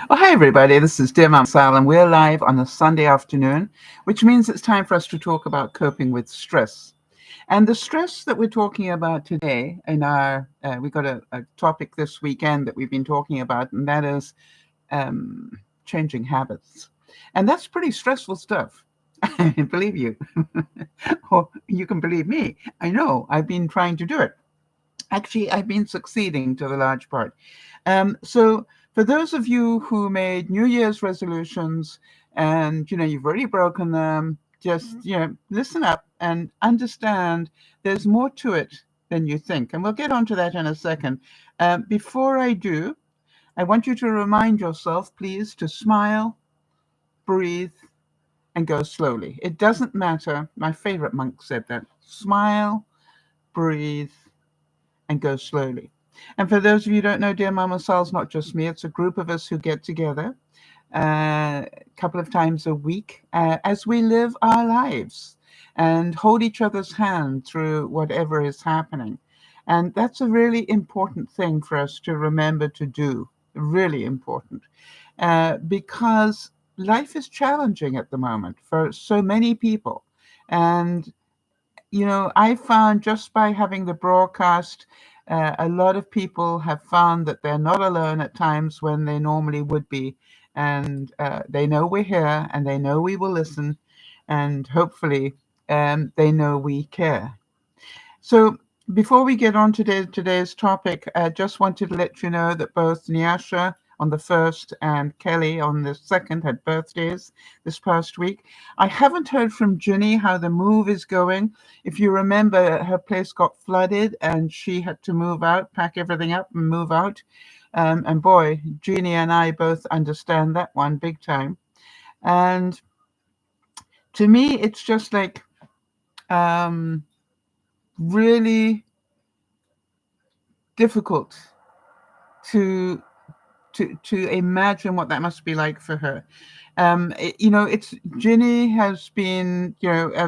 Well, hi, everybody. This is DearMamaSal, and we're live on a Sunday afternoon, which means it's time for us to talk about coping with stress. And the stress that we're talking about today we got a topic this weekend that we've been talking about, and that is um, changing habits. And that's pretty stressful stuff. Believe you. Or you can believe me. I know I've been trying to do it. Actually, I've been succeeding to the large part. So for those of you who made New Year's resolutions and you've already broken them, just listen up and understand there's more to it than you think. And we'll get onto that in a second. Before I do, I want you to remind yourself, please, to smile, breathe, and go slowly. It doesn't matter. My favorite monk said that. Smile, breathe, and go slowly. And for those of you who don't know, Dear Mama Sal's not just me, it's a group of us who get together a couple of times a week as we live our lives and hold each other's hand through whatever is happening. And that's a really important thing for us to remember to do, really important, because life is challenging at the moment for so many people. And I found just by having the broadcast, a lot of people have found that they're not alone at times when they normally would be. And they know we're here and they know we will listen. And hopefully, they know we care. So, before we get on to today's topic, I just wanted to let you know that both Nyasha on the 1st and Kelly on the 2nd had birthdays this past week. I haven't heard from Genie how the move is going. If you remember, her place got flooded and she had to move out, pack everything up and move out. And boy, Genie and I both understand that one big time. And to me, it's just like um, really difficult to to imagine what that must be like for her. It's Ginny has been,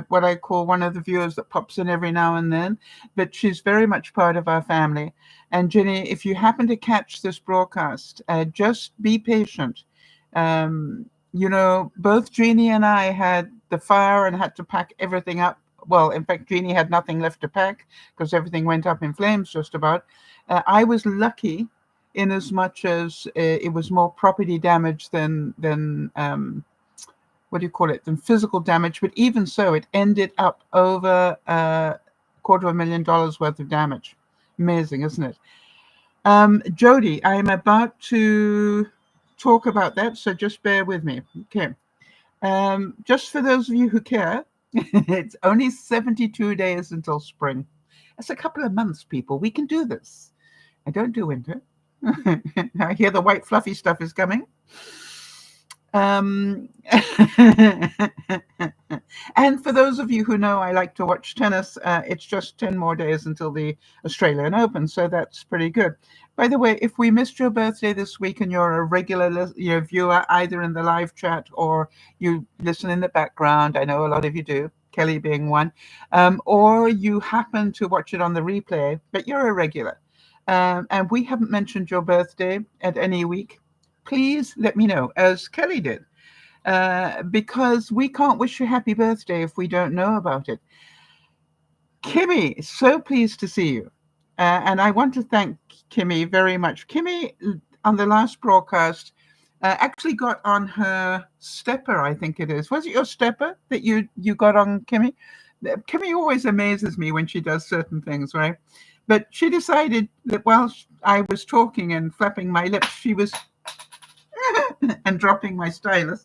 what I call one of the viewers that pops in every now and then, but she's very much part of our family. And Ginny, if you happen to catch this broadcast, just be patient. Both Jeannie and I had the fire and had to pack everything up. Well, in fact, Jeannie had nothing left to pack because everything went up in flames just about. I was lucky in as much as it was more property damage than what do you call it, than physical damage. But even so, it ended up over $250,000 worth of damage. Amazing, isn't it? Jody, I'm about to talk about that, so just bear with me. Okay. Just for those of you who care, it's only 72 days until spring. That's a couple of months, people. We can do this. I don't do winter. I hear the white fluffy stuff is coming. And for those of you who know I like to watch tennis, it's just 10 more days until the Australian Open, so that's pretty good. By the way, if we missed your birthday this week and you're a regular viewer, either in the live chat or you listen in the background, I know a lot of you do, Kelly being one, or you happen to watch it on the replay, but you're a regular, and we haven't mentioned your birthday at any week, please let me know, as Kelly did, because we can't wish you happy birthday if we don't know about it. Kimmy, so pleased to see you. And I want to thank Kimmy very much. Kimmy, on the last broadcast, actually got on her stepper, I think it is. Was it your stepper that you got on, Kimmy? Kimmy always amazes me when she does certain things, right? But she decided that while I was talking and flapping my lips, she was and dropping my stylus,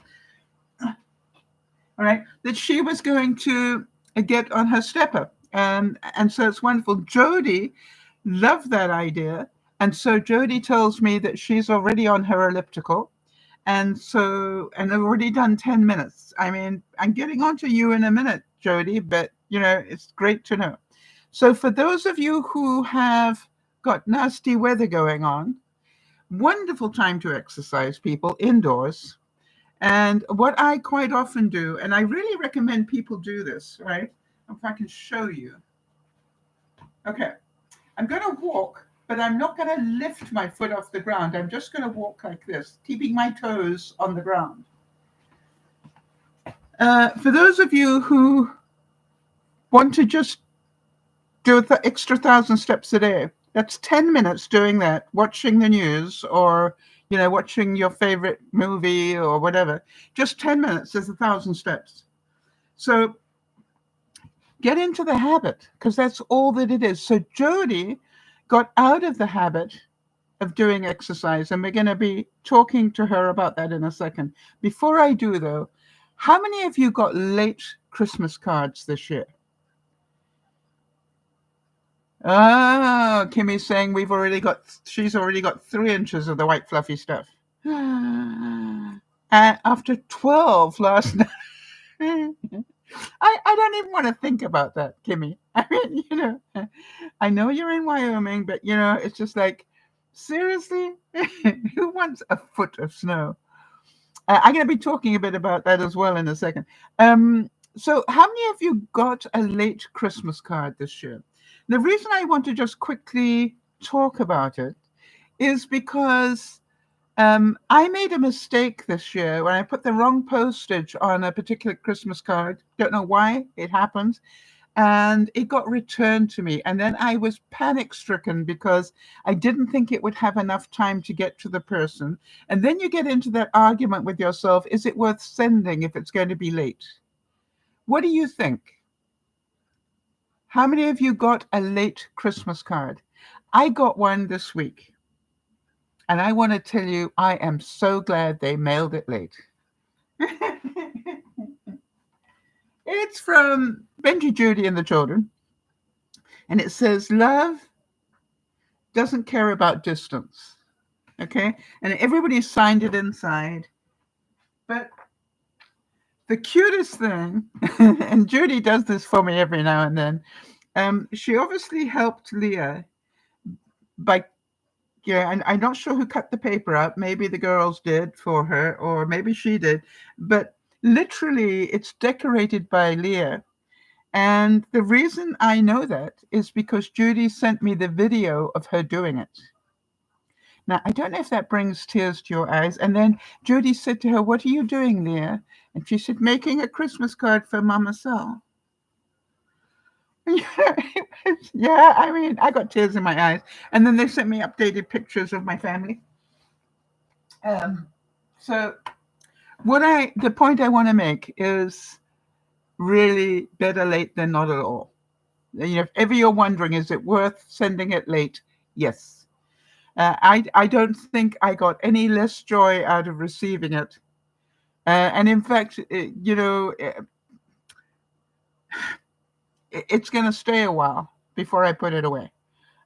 all right, that she was going to get on her stepper. And so it's wonderful. Jody loved that idea. And so Jody tells me that she's already on her elliptical. And I've already done 10 minutes. I mean, I'm getting onto you in a minute, Jody, but, it's great to know. So for those of you who have got nasty weather going on, wonderful time to exercise, people, indoors. And what I quite often do, and I really recommend people do this, right? If I can show you. Okay. I'm going to walk but I'm not going to lift my foot off the ground. I'm just going to walk like this, keeping my toes on the ground. For those of you who want to just do the extra 1,000 steps a day, that's 10 minutes doing that, watching the news or, watching your favorite movie or whatever. Just 10 minutes is 1,000 steps. So get into the habit, because that's all that it is. So Jody got out of the habit of doing exercise, and we're going to be talking to her about that in a second. Before I do, though, how many of you got late Christmas cards this year? Oh, Kimmy's saying she's already got 3 inches of the white fluffy stuff. After 12 last night. I don't even want to think about that, Kimmy. I mean, I know you're in Wyoming, but, it's just like, seriously? Who wants a foot of snow? I'm going to be talking a bit about that as well in a second. So how many of you got a late Christmas card this year? The reason I want to just quickly talk about it is because I made a mistake this year when I put the wrong postage on a particular Christmas card. Don't know why it happened. And it got returned to me. And then I was panic-stricken because I didn't think it would have enough time to get to the person. And then you get into that argument with yourself, is it worth sending if it's going to be late? What do you think? How many of you got a late Christmas card? I got one this week. And I want to tell you, I am so glad they mailed it late. It's from Benji, Judy, and the children. And it says, love doesn't care about distance. Okay? And everybody signed it inside. But the cutest thing, and Judy does this for me every now and then, she obviously helped Leah by, and I'm not sure who cut the paper out. Maybe the girls did for her, or maybe she did. But literally, it's decorated by Leah. And the reason I know that is because Judy sent me the video of her doing it. Now, I don't know if that brings tears to your eyes. And then Judy said to her, what are you doing, Leah? And she said, making a Christmas card for DearMamaSal. Yeah, I mean, I got tears in my eyes. And then they sent me updated pictures of my family. So the point I want to make is really better late than not at all. If ever you're wondering, is it worth sending it late? Yes. I don't think I got any less joy out of receiving it. And in fact, it's going to stay a while before I put it away.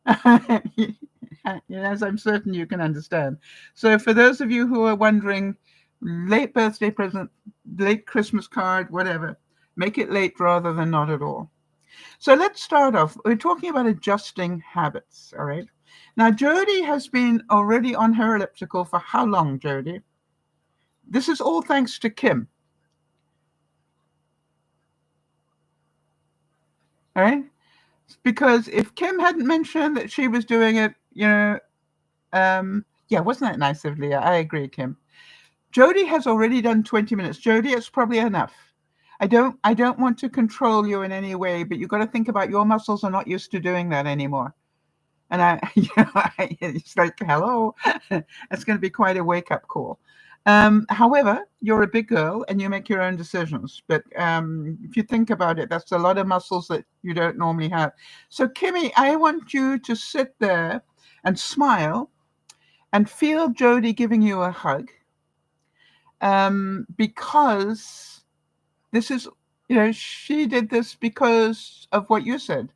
As I'm certain you can understand. So for those of you who are wondering, late birthday present, late Christmas card, whatever, make it late rather than not at all. So let's start off. We're talking about adjusting habits, all right? Now, Jody has been already on her elliptical for how long, Jody? This is all thanks to Kim. All right? Because if Kim hadn't mentioned that she was doing it, wasn't that nice of Leah? I agree, Kim. Jody has already done 20 minutes. Jody, it's probably enough. I don't want to control you in any way, but you've got to think about your muscles are not used to doing that anymore. And it's like, hello, it's going to be quite a wake-up call. However, you're a big girl and you make your own decisions. But if you think about it, that's a lot of muscles that you don't normally have. So, Kimmy, I want you to sit there and smile and feel Jody giving you a hug. Because this is, she did this because of what you said.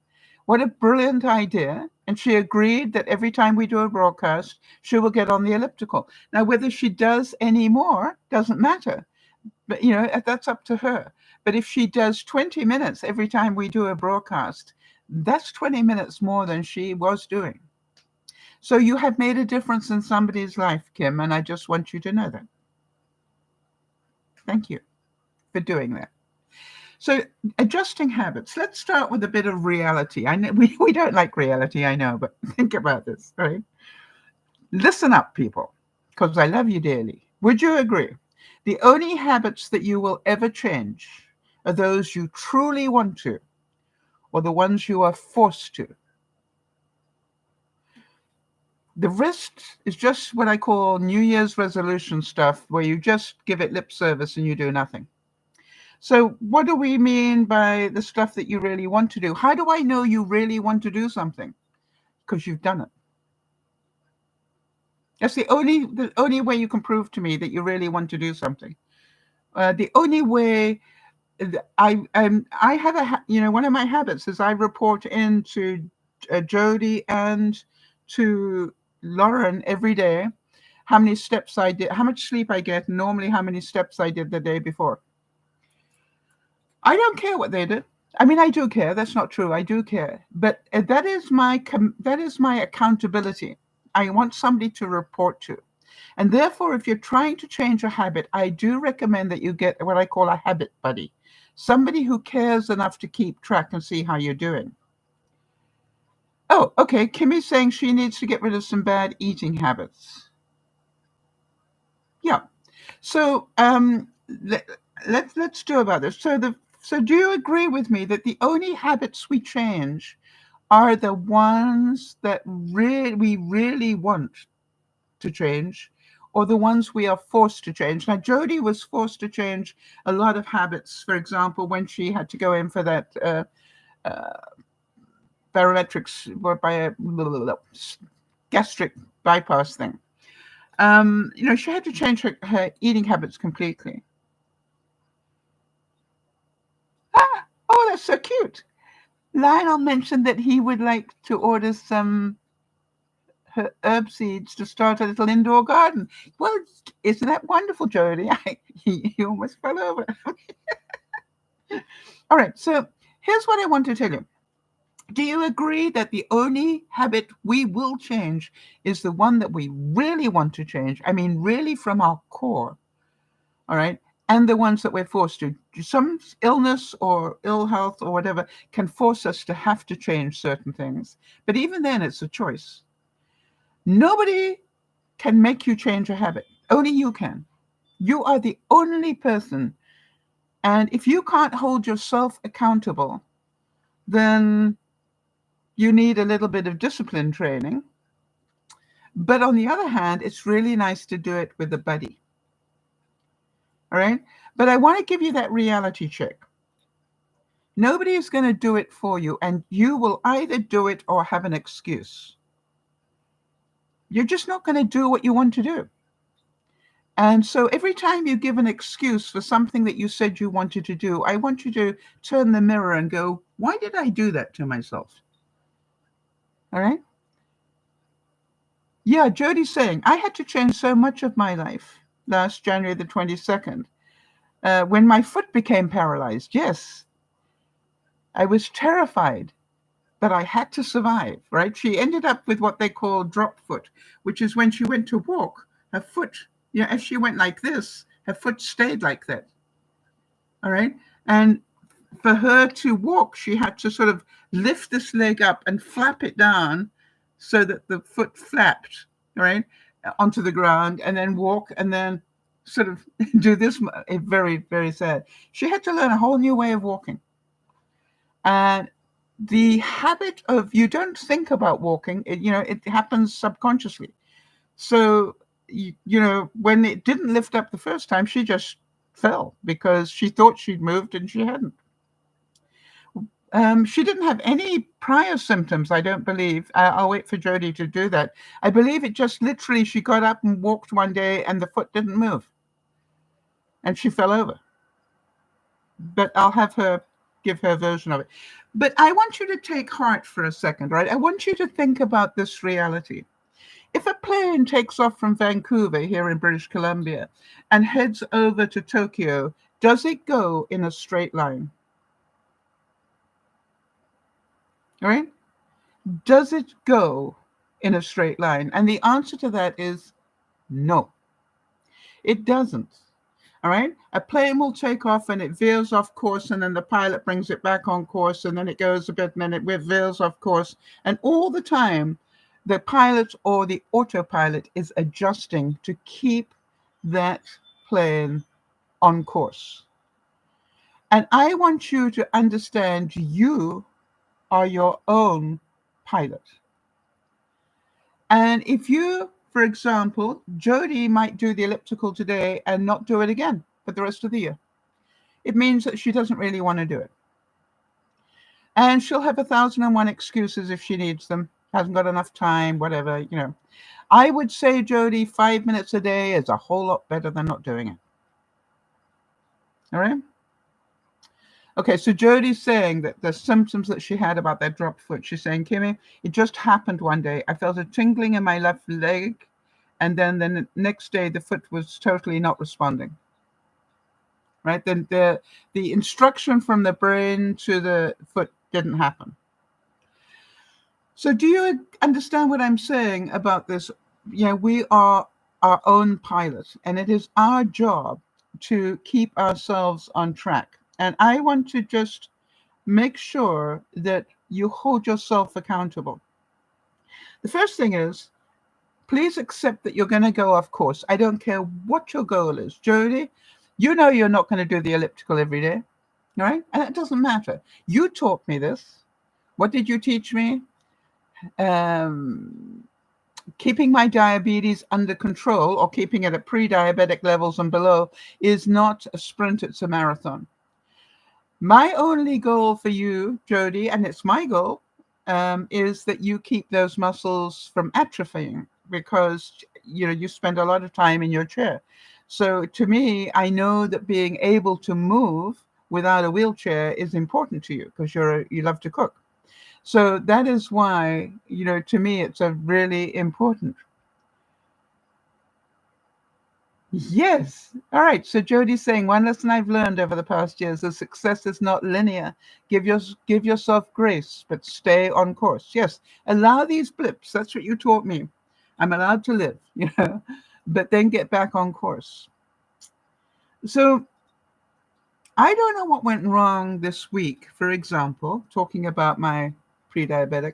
What a brilliant idea. And she agreed that every time we do a broadcast, she will get on the elliptical. Now, whether she does any more doesn't matter. But, that's up to her. But if she does 20 minutes every time we do a broadcast, that's 20 minutes more than she was doing. So you have made a difference in somebody's life, Kim, and I just want you to know that. Thank you for doing that. So adjusting habits. Let's start with a bit of reality. I know we don't like reality, I know, but think about this, right? Listen up, people, because I love you dearly. Would you agree? The only habits that you will ever change are those you truly want to, or the ones you are forced to. The rest is just what I call New Year's resolution stuff, where you just give it lip service and you do nothing. So, what do we mean by the stuff that you really want to do? How do I know you really want to do something? Because you've done it. That's the only way you can prove to me that you really want to do something. The only way I have one of my habits is I report in to Jody and to Lauren every day how many steps I did, how much sleep I get, and normally how many steps I did the day before. I don't care what they did. I mean, I do care. That's not true. I do care, but that is my accountability. I want somebody to report to. And therefore, if you're trying to change a habit, I do recommend that you get what I call a habit buddy, somebody who cares enough to keep track and see how you're doing. Oh, okay. Kimmy's saying she needs to get rid of some bad eating habits. Yeah. So let's do about this. So do you agree with me that the only habits we change are the ones that we really want to change, or the ones we are forced to change? Now, Jody was forced to change a lot of habits. For example, when she had to go in for that barometrics gastric bypass thing. She had to change her eating habits completely. Oh, that's so cute. Lionel mentioned that he would like to order some herb seeds to start a little indoor garden. Well, isn't that wonderful, Jody? He almost fell over. All right, so here's what I want to tell you. Do you agree that the only habit we will change is the one that we really want to change? I mean, really from our core, all right? And the ones that we're forced to. Some illness or ill health or whatever can force us to have to change certain things. But even then, it's a choice. Nobody can make you change a habit. Only you can. You are the only person. And if you can't hold yourself accountable, then you need a little bit of discipline training. But on the other hand, it's really nice to do it with a buddy. All right? But I want to give you that reality check. Nobody is going to do it for you, and you will either do it or have an excuse. You're just not going to do what you want to do. And so every time you give an excuse for something that you said you wanted to do, I want you to turn the mirror and go, why did I do that to myself? All right? Yeah, Jody's saying, I had to change so much of my life last January the 22nd when my foot became paralyzed. Yes, I was terrified, but I had to survive, right? She ended up with what they call drop foot, which is when she went to walk, her foot, as she went like this, her foot stayed like that. All right? And for her to walk, she had to sort of lift this leg up and flap it down so that the foot flapped, right, onto the ground, and then walk, and then sort of do this. Very, very sad. She had to learn a whole new way of walking. And the habit of, you don't think about walking, it happens subconsciously. So, when it didn't lift up the first time, she just fell because she thought she'd moved and she hadn't. She didn't have any prior symptoms, I don't believe. I'll wait for Jody to do that. I believe it just literally, she got up and walked one day and the foot didn't move. And she fell over. But I'll have her give her version of it. But I want you to take heart for a second, right? I want you to think about this reality. If a plane takes off from Vancouver here in British Columbia and heads over to Tokyo, does it go in a straight line? All right? Does it go in a straight line? And the answer to that is no, it doesn't. All right. A plane will take off and it veers off course, and then the pilot brings it back on course, and then it goes a bit, and then it veers off course. And all the time, the pilot or the autopilot is adjusting to keep that plane on course. And I want you to understand you are your own pilot. And if you, for example, Jody might do the elliptical today and not do it again for the rest of the year. It means that she doesn't really want to do it. And she'll have 1,001 excuses if she needs them, hasn't got enough time, whatever, you know. I would say, Jody, 5 minutes a day is a whole lot better than not doing it. All right? Okay, so Jody's saying that the symptoms that she had about that dropped foot, she's saying, Kimmy, it just happened one day. I felt a tingling in my left leg, and then the next day the foot was totally not responding. Right? Then the instruction from the brain to the foot didn't happen. So do you understand what I'm saying about this? You know, we are our own pilot, and it is our job to keep ourselves on track. And I want to just make sure that you hold yourself accountable. The first thing is, please accept that you're going to go off course. I don't care what your goal is. Jody, you know you're not going to do the elliptical every day, right? And it doesn't matter. You taught me this. What did you teach me? Keeping my diabetes under control, or keeping it at pre-diabetic levels and below, is not a sprint, it's a marathon. My only goal for you, Jody, and it's my goal, is that you keep those muscles from atrophying, because you spend a lot of time in your chair. So to me, I know that being able to move without a wheelchair is important to you, because you love to cook. So that is why, to me, it's a really important. Yes. All right. So Jody's saying, one lesson I've learned over the past years is success is not linear. Give yourself grace, but stay on course. Yes. Allow these blips. That's what you taught me. I'm allowed to live, but then get back on course. So I don't know what went wrong this week, for example, talking about my pre-diabetic,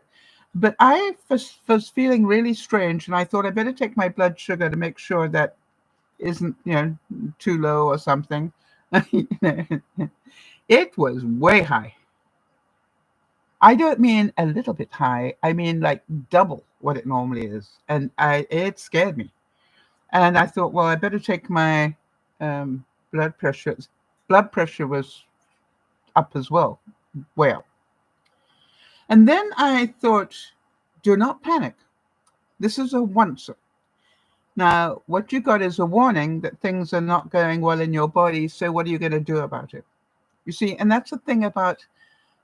but I was feeling really strange, and I thought I better take my blood sugar to make sure that isn't too low or something. It was way high. I don't mean a little bit high. I mean like double what it normally is, and it scared me. And I thought, well, I better take my blood pressure. Blood pressure was up as well, way up. And then I thought, do not panic. This is a once. Now, what you got is a warning that things are not going well in your body. So what are you going to do about it? You see, and that's the thing about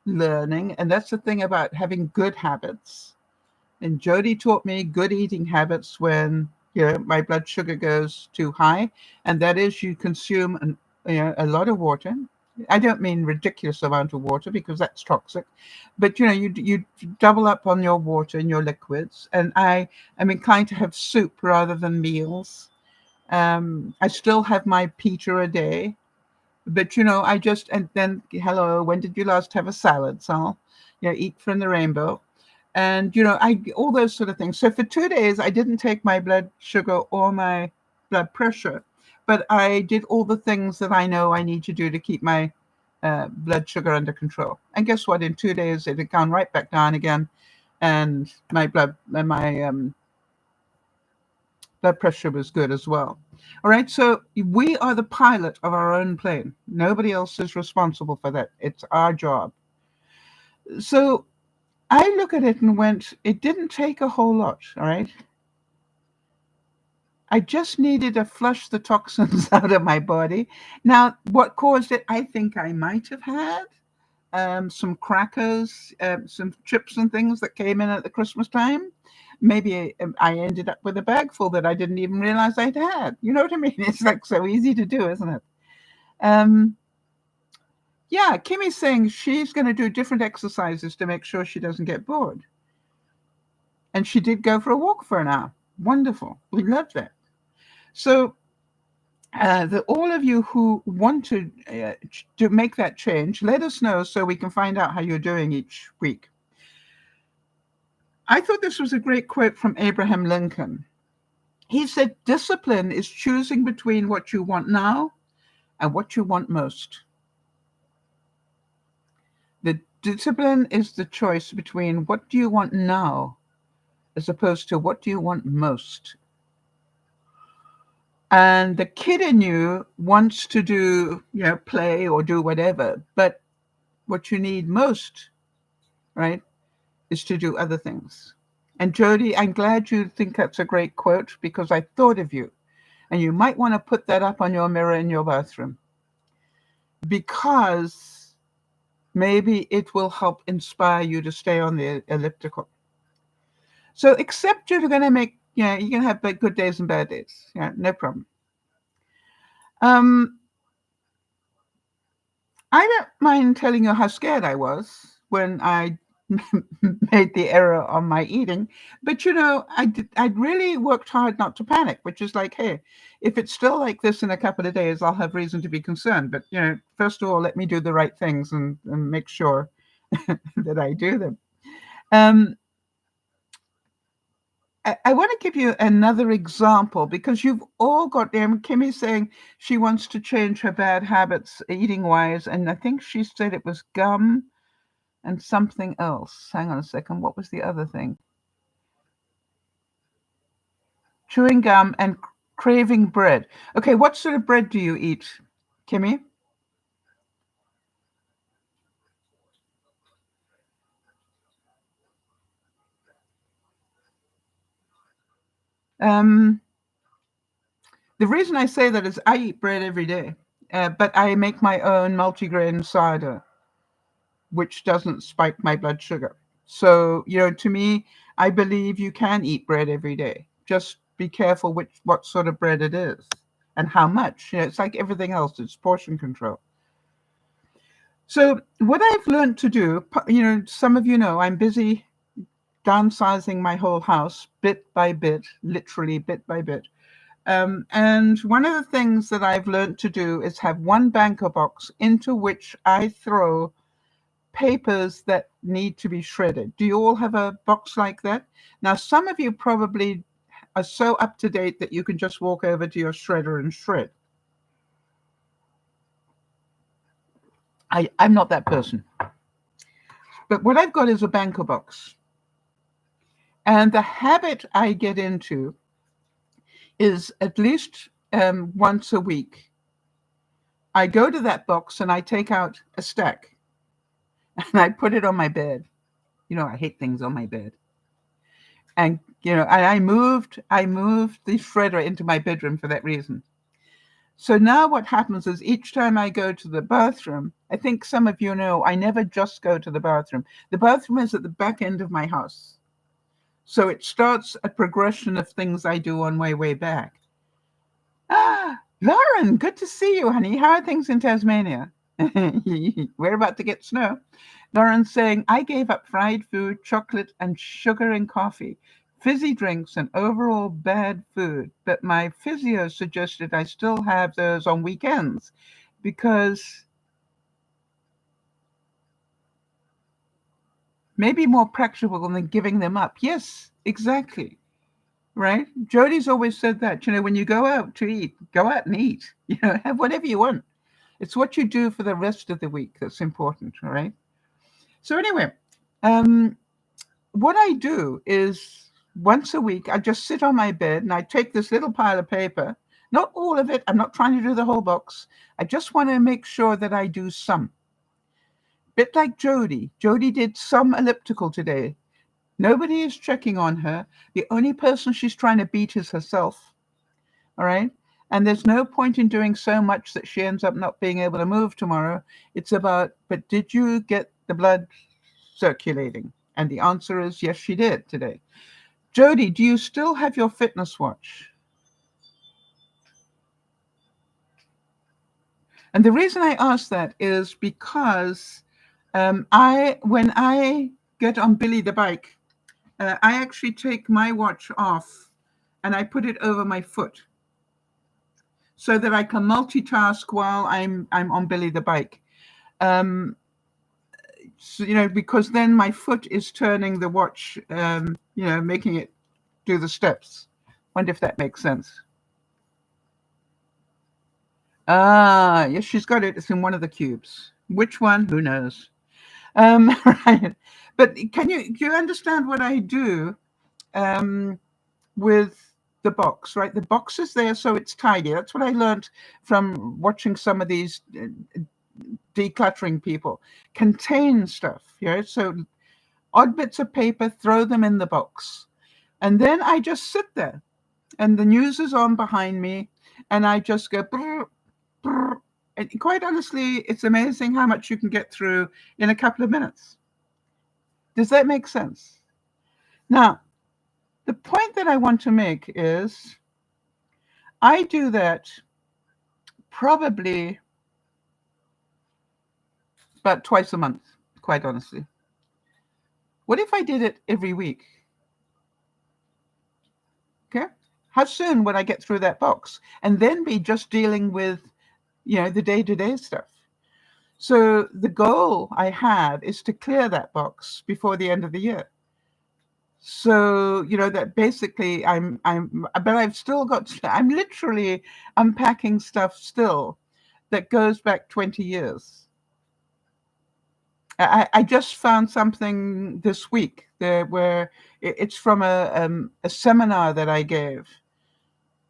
learning. And that's the thing about having good habits. And Jody taught me good eating habits when my blood sugar goes too high. And that is, you consume a lot of water. I don't mean ridiculous amount of water, because that's toxic, but you double up on your water and your liquids. And I am inclined to have soup rather than meals. I still have my pita a day, but and then hello, when did you last have a salad, Sal? Eat from the rainbow. And I all those sort of things. So for 2 days I didn't take my blood sugar or my blood pressure, but I did all the things that I know I need to do to keep my blood sugar under control. And guess what? In 2 days, it had gone right back down again, and my blood pressure was good as well. All right. So we are the pilot of our own plane. Nobody else is responsible for that. It's our job. So I look at it and went, it didn't take a whole lot. All right. I just needed to flush the toxins out of my body. Now, what caused it? I think I might have had some crackers, some chips and things that came in at the Christmas time. Maybe I ended up with a bag full that I didn't even realize I'd had. You know what I mean? It's like so easy to do, isn't it? Yeah, Kimmy's saying she's going to do different exercises to make sure she doesn't get bored. And she did go for a walk for an hour. Wonderful. We love that. So All of you who want to make that change, let us know so we can find out how you're doing each week. I thought this was a great quote from Abraham Lincoln. He said, "Discipline is choosing between what you want now and what you want most." The discipline is the choice between what do you want now as opposed to what do you want most. And the kid in you wants to do, play or do whatever, but what you need most, right, is to do other things. And Jody, I'm glad you think that's a great quote because I thought of you. And you might want to put that up on your mirror in your bathroom because maybe it will help inspire you to stay on the elliptical. So except you're going to make, you're going to have good days and bad days. Yeah, no problem. I don't mind telling you how scared I was when I made the error on my eating, but I'd really worked hard not to panic, which is like, hey, if it's still like this in a couple of days, I'll have reason to be concerned. But first of all, let me do the right things and make sure that I do them. I want to give you another example because you've all got them. Kimmy's saying she wants to change her bad habits eating wise, and I think she said it was gum and something else. Hang on a second. What was the other thing? Chewing gum and craving bread. Okay, what sort of bread do you eat, Kimmy? The reason I say that is I eat bread every day, but I make my own multigrain cider, which doesn't spike my blood sugar. So, to me, I believe you can eat bread every day. Just be careful what sort of bread it is and how much. It's like everything else, it's portion control. So what I've learned to do, some of you know, I'm busy downsizing my whole house bit by bit, literally bit by bit. And one of the things that I've learned to do is have one banker box into which I throw papers that need to be shredded. Do you all have a box like that? Now, some of you probably are so up to date that you can just walk over to your shredder and shred. I'm not that person. But what I've got is a banker box. And the habit I get into is at least once a week, I go to that box and I take out a stack and I put it on my bed. I hate things on my bed. And, I moved the shredder into my bedroom for that reason. So now what happens is each time I go to the bathroom, I think some of you know, I never just go to the bathroom. The bathroom is at the back end of my house. So it starts a progression of things I do on my way back. Lauren, good to see you, honey. How are things in Tasmania? We're about to get snow. Lauren's saying, I gave up fried food, chocolate, and sugar and coffee, fizzy drinks, and overall bad food. But my physio suggested I still have those on weekends because maybe more practical than giving them up. Yes, exactly. Right? Jody's always said that, when you go out to eat, go out and eat, have whatever you want. It's what you do for the rest of the week that's important, all right? So anyway, what I do is once a week, I just sit on my bed and I take this little pile of paper, not all of it. I'm not trying to do the whole box. I just want to make sure that I do some. Bit like Jody. Jody did some elliptical today. Nobody is checking on her. The only person she's trying to beat is herself. All right? And there's no point in doing so much that she ends up not being able to move tomorrow. It's about, but did you get the blood circulating? And the answer is yes, she did today. Jody, do you still have your fitness watch? And the reason I ask that is because when I get on Billy the bike, I actually take my watch off and I put it over my foot. so that I can multitask while I'm on Billy the bike. So, because then my foot is turning the watch, making it do the steps. Wonder if that makes sense. Ah, yes, she's got it. It's in one of the cubes. Which one? Who knows? Right. But do you understand what I do with the box, right? The box is there, so it's tidy. That's what I learned from watching some of these decluttering people. Contain stuff, so odd bits of paper, throw them in the box. And then I just sit there, and the news is on behind me, and I just go brr, brr. And quite honestly, it's amazing how much you can get through in a couple of minutes. Does that make sense? Now, the point that I want to make is I do that probably about twice a month, quite honestly. What if I did it every week? Okay. How soon would I get through that box and then be just dealing with, the day-to-day stuff? So the goal I have is to clear that box before the end of the year. So, that basically but I've still I'm literally unpacking stuff still that goes back 20 years. I just found something this week there where it's from a seminar that I gave.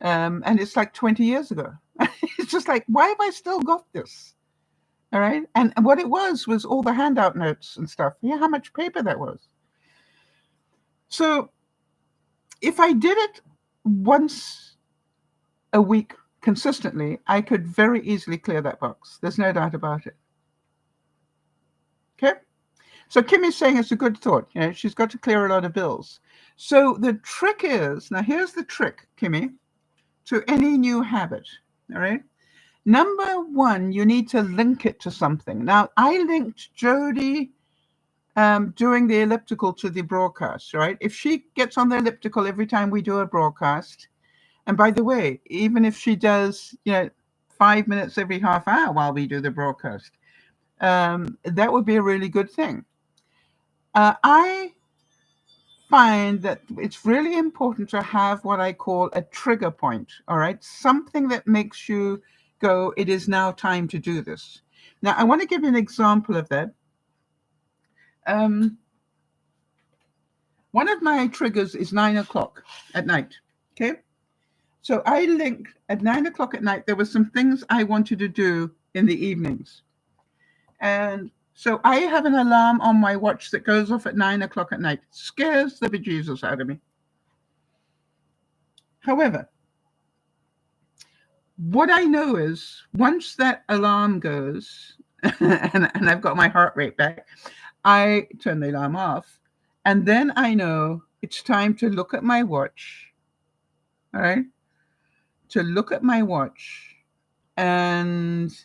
And it's like 20 years ago. It's just like, why have I still got this? All right. And what it was all the handout notes and stuff. Yeah, how much paper that was. So if I did it once a week consistently, I could very easily clear that box. There's no doubt about it. Okay. So Kimmy's saying it's a good thought. She's got to clear a lot of bills. So the trick is, now here's the trick, Kimmy, to any new habit. All right. Number one, you need to link it to something. Now, I linked Jody doing the elliptical to the broadcast, right? If she gets on the elliptical every time we do a broadcast, and by the way, even if she does, 5 minutes every half hour while we do the broadcast, that would be a really good thing. I find that it's really important to have what I call a trigger point, all right? Something that makes you go, it is now time to do this. Now, I want to give you an example of that. One of my triggers is 9 o'clock at night, okay? So I linked at 9 o'clock at night, there were some things I wanted to do in the evenings. And so I have an alarm on my watch that goes off at 9 o'clock at night. Scares the bejesus out of me. However, what I know is once that alarm goes and I've got my heart rate back, I turn the alarm off. And then I know it's time to look at my watch. All right. To look at my watch and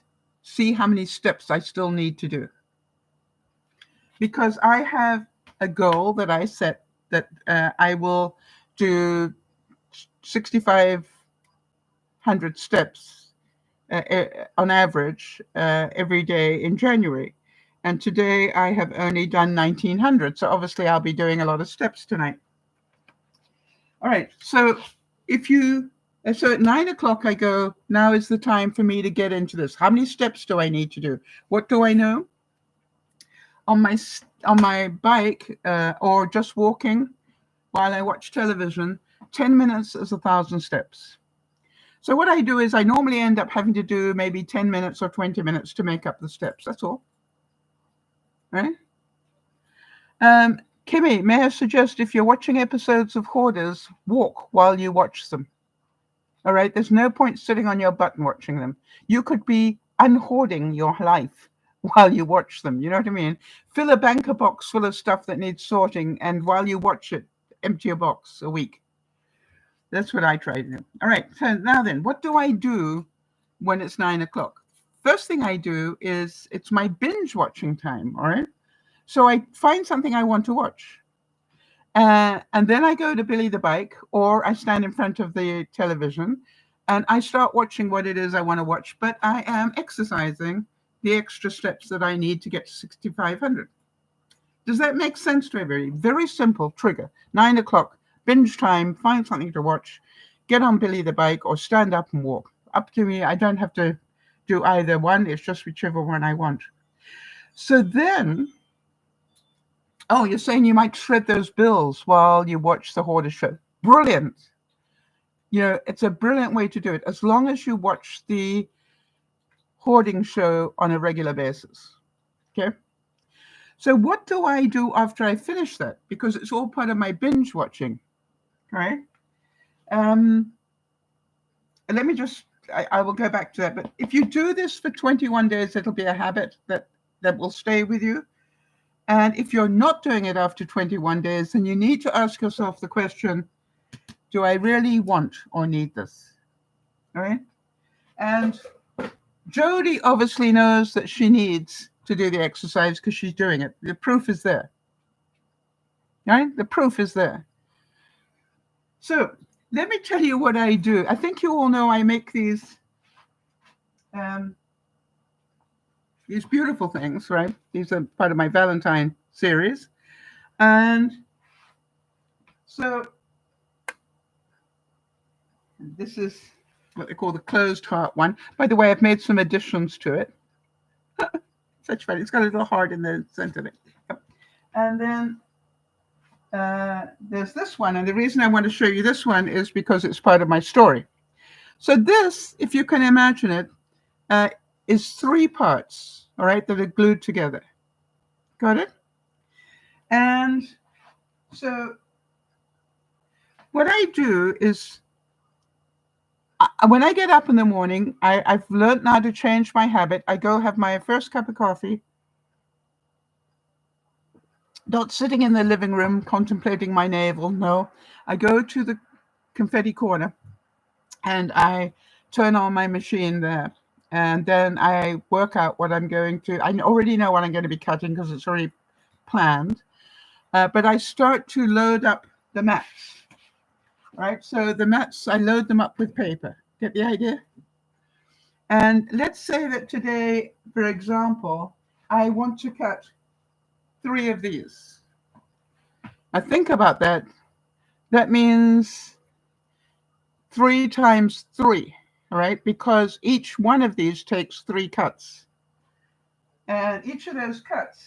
see how many steps I still need to do. Because I have a goal that I set that I will do 6,500 steps on average every day in January. And today I have only done 1,900. So obviously I'll be doing a lot of steps tonight. All right. So so at 9 o'clock I go, now is the time for me to get into this. How many steps do I need to do? What do I know? On my bike or just walking while I watch television, 10 minutes is 1,000 steps. So what I do is I normally end up having to do maybe 10 minutes or 20 minutes to make up the steps. That's all. Right? Kimmy, may I suggest if you're watching episodes of Hoarders, walk while you watch them. All right? There's no point sitting on your butt and watching them. You could be unhoarding your life while you watch them. You know what I mean? Fill a banker box full of stuff that needs sorting, and while you watch it, empty your box a week. That's what I try to do. All right. So now then, what do I do when it's 9 o'clock? First thing I do is it's my binge watching time. All right. So I find something I want to watch. And then I go to Billy the Bike, or I stand in front of the television and I start watching what it is I want to watch, but I am exercising the extra steps that I need to get to 6,500. Does that make sense to everybody? Very simple trigger. 9 o'clock, binge time, find something to watch, get on Billy the bike, or stand up and walk. Up to me. I don't have to do either one. It's just whichever one I want. So then, oh, you're saying you might shred those bills while you watch the Hoarder show. Brilliant. It's a brilliant way to do it, as long as you watch the hoarding show on a regular basis. Okay? So what do I do after I finish that? Because it's all part of my binge watching, right? And let me just, I will go back to that. But if you do this for 21 days, it'll be a habit that will stay with you. And if you're not doing it after 21 days, then you need to ask yourself the question, do I really want or need this? All right? And Jody obviously knows that she needs to do the exercise because she's doing it. The proof is there. Right? The proof is there. So let me tell you what I do. I think you all know I make these beautiful things, right? These are part of my Valentine series. And so this is what they call the closed heart one. By the way, I've made some additions to it. Such fun. It's got a little heart in the center of it. Yep. And then there's this one. And the reason I want to show you this one is because it's part of my story. So this, if you can imagine it, is 3 parts, all right, that are glued together. Got it? And so what I do is, when I get up in the morning, I've learned now to change my habit. I go have my first cup of coffee, not sitting in the living room contemplating my navel. No, I go to the confetti corner and I turn on my machine there. And then I work out what I'm going to, I already know what I'm going to be cutting because it's already planned. But I start to load up the mats, right? So the mats, I load them up with paper. Get the idea? And let's say that today, for example, I want to cut 3 of these. Now think about that. That means 3 times 3, right? Because each one of these takes 3 cuts. And each of those cuts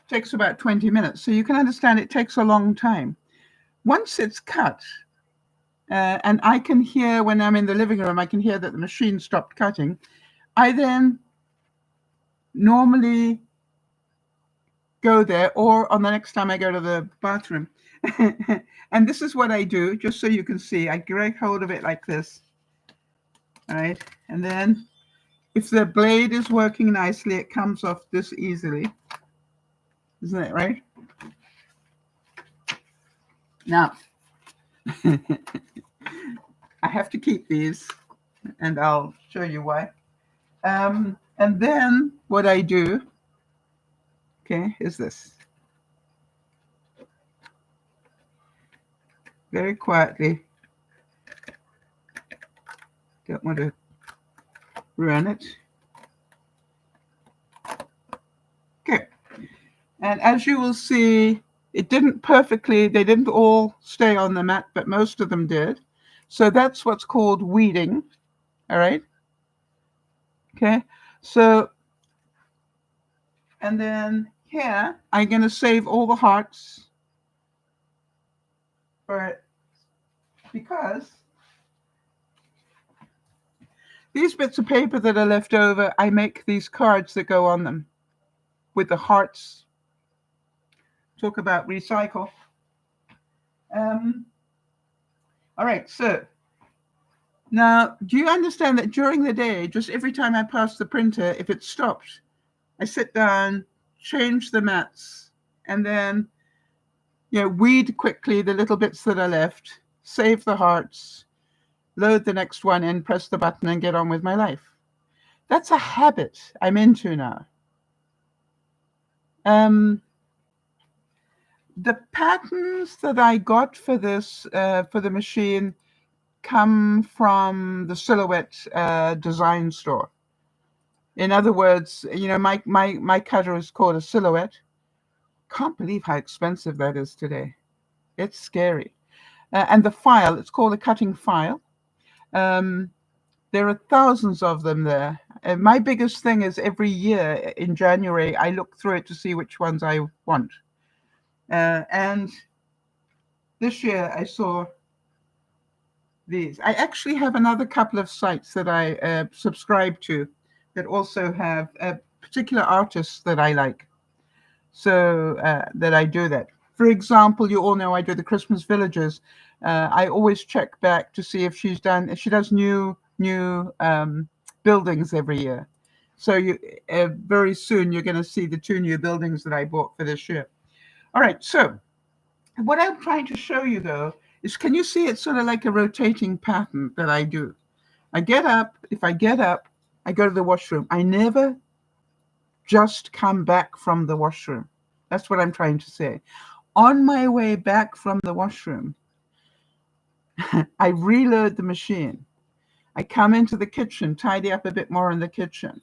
takes about 20 minutes. So you can understand it takes a long time. Once it's cut, and I can hear when I'm in the living room, I can hear that the machine stopped cutting. I then normally go there, or on the next time I go to the bathroom. And this is what I do, just so you can see. I grab hold of it like this. All right. And then if the blade is working nicely, it comes off this easily. Isn't it right? Now, I have to keep these, and I'll show you why. And then what I do, okay, is this. Very quietly. Don't want to ruin it. Okay. And as you will see, it didn't perfectly, they didn't all stay on the mat, but most of them did. So that's what's called weeding. All right. Okay. So, and then here, I'm going to save all the hearts for it, because these bits of paper that are left over, I make these cards that go on them with the hearts. Talk about recycle. All right, so now, do you understand that during the day, just every time I pass the printer, if it stops, I sit down, change the mats, and then, weed quickly the little bits that are left, save the hearts, load the next one in, press the button, and get on with my life. That's a habit I'm into now. The patterns that I got for this, for the machine, come from the Silhouette design store. In other words, my cutter is called a Silhouette. Can't believe how expensive that is today. It's scary. And the file, it's called a cutting file. There are thousands of them there. And my biggest thing is every year in January, I look through it to see which ones I want. And this year I saw these. I actually have another couple of sites that I subscribe to that also have particular artists that I like. So that I do that. For example, you all know I do the Christmas villages. I always check back to see if she does new buildings every year. So very soon you're going to see the 2 new buildings that I bought for this year. All right. So what I'm trying to show you though is, can you see it's sort of like a rotating pattern that I do? I get up. If I get up, I go to the washroom. I never just come back from the washroom. That's what I'm trying to say. On my way back from the washroom, I reload the machine. I come into the kitchen, tidy up a bit more in the kitchen,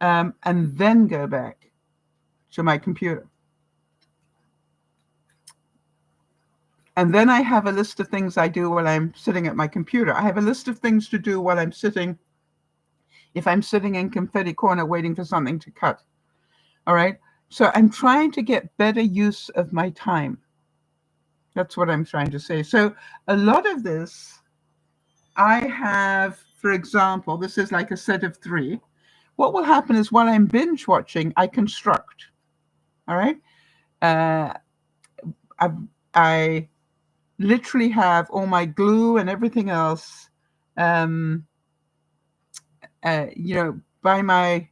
and then go back to my computer. And then I have a list of things I do while I'm sitting at my computer. I have a list of things to do while I'm sitting, if I'm sitting in confetti corner waiting for something to cut. All right. So I'm trying to get better use of my time. That's what I'm trying to say. So a lot of this, I have, for example, this is like a set of 3. What will happen is while I'm binge watching, I construct. All right. I literally have all my glue and everything else, by my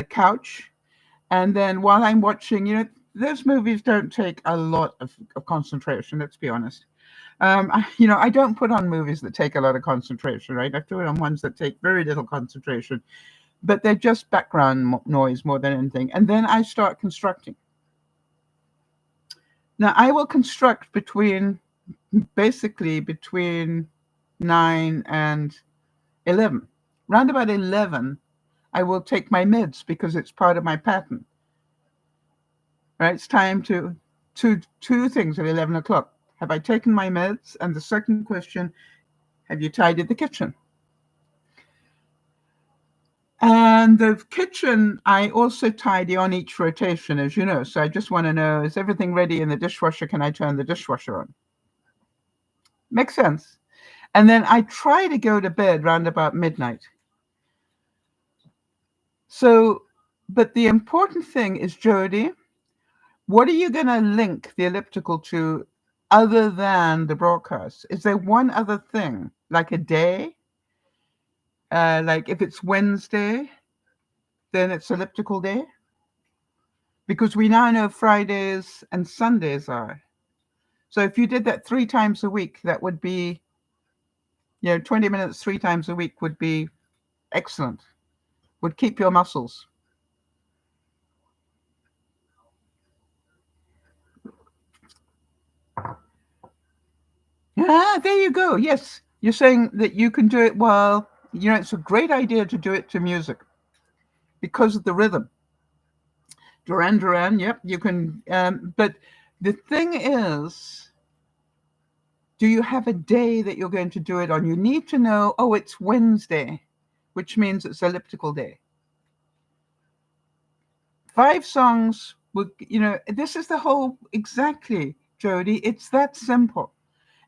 couch. And then while I'm watching, those movies don't take a lot of concentration, let's be honest. I don't put on movies that take a lot of concentration, right? I put on ones that take very little concentration, but they're just background noise more than anything. And then I start constructing. Now, I will construct basically between 9 and 11. Round about 11, I will take my meds because it's part of my pattern. Right? It's time to two things at 11 o'clock. Have I taken my meds? And the second question, have you tidied the kitchen? And the kitchen, I also tidy on each rotation, as you know. So I just want to know, is everything ready in the dishwasher? Can I turn the dishwasher on? Makes sense. And then I try to go to bed round about midnight. So, but the important thing is, Jody, what are you going to link the elliptical to other than the broadcast? Is there one other thing, like a day? Like if it's Wednesday, then it's elliptical day? Because we now know Fridays and Sundays are. So if you did that 3 times a week, that would be, 20 minutes 3 times a week would be excellent. Would keep your muscles. Ah, there you go. Yes. You're saying that you can do it while, it's a great idea to do it to music because of the rhythm. Duran Duran, yep, you can. But the thing is, do you have a day that you're going to do it on? You need to know, it's Wednesday, which means it's elliptical day. 5 songs would, this is the whole, exactly, Jody. It's that simple.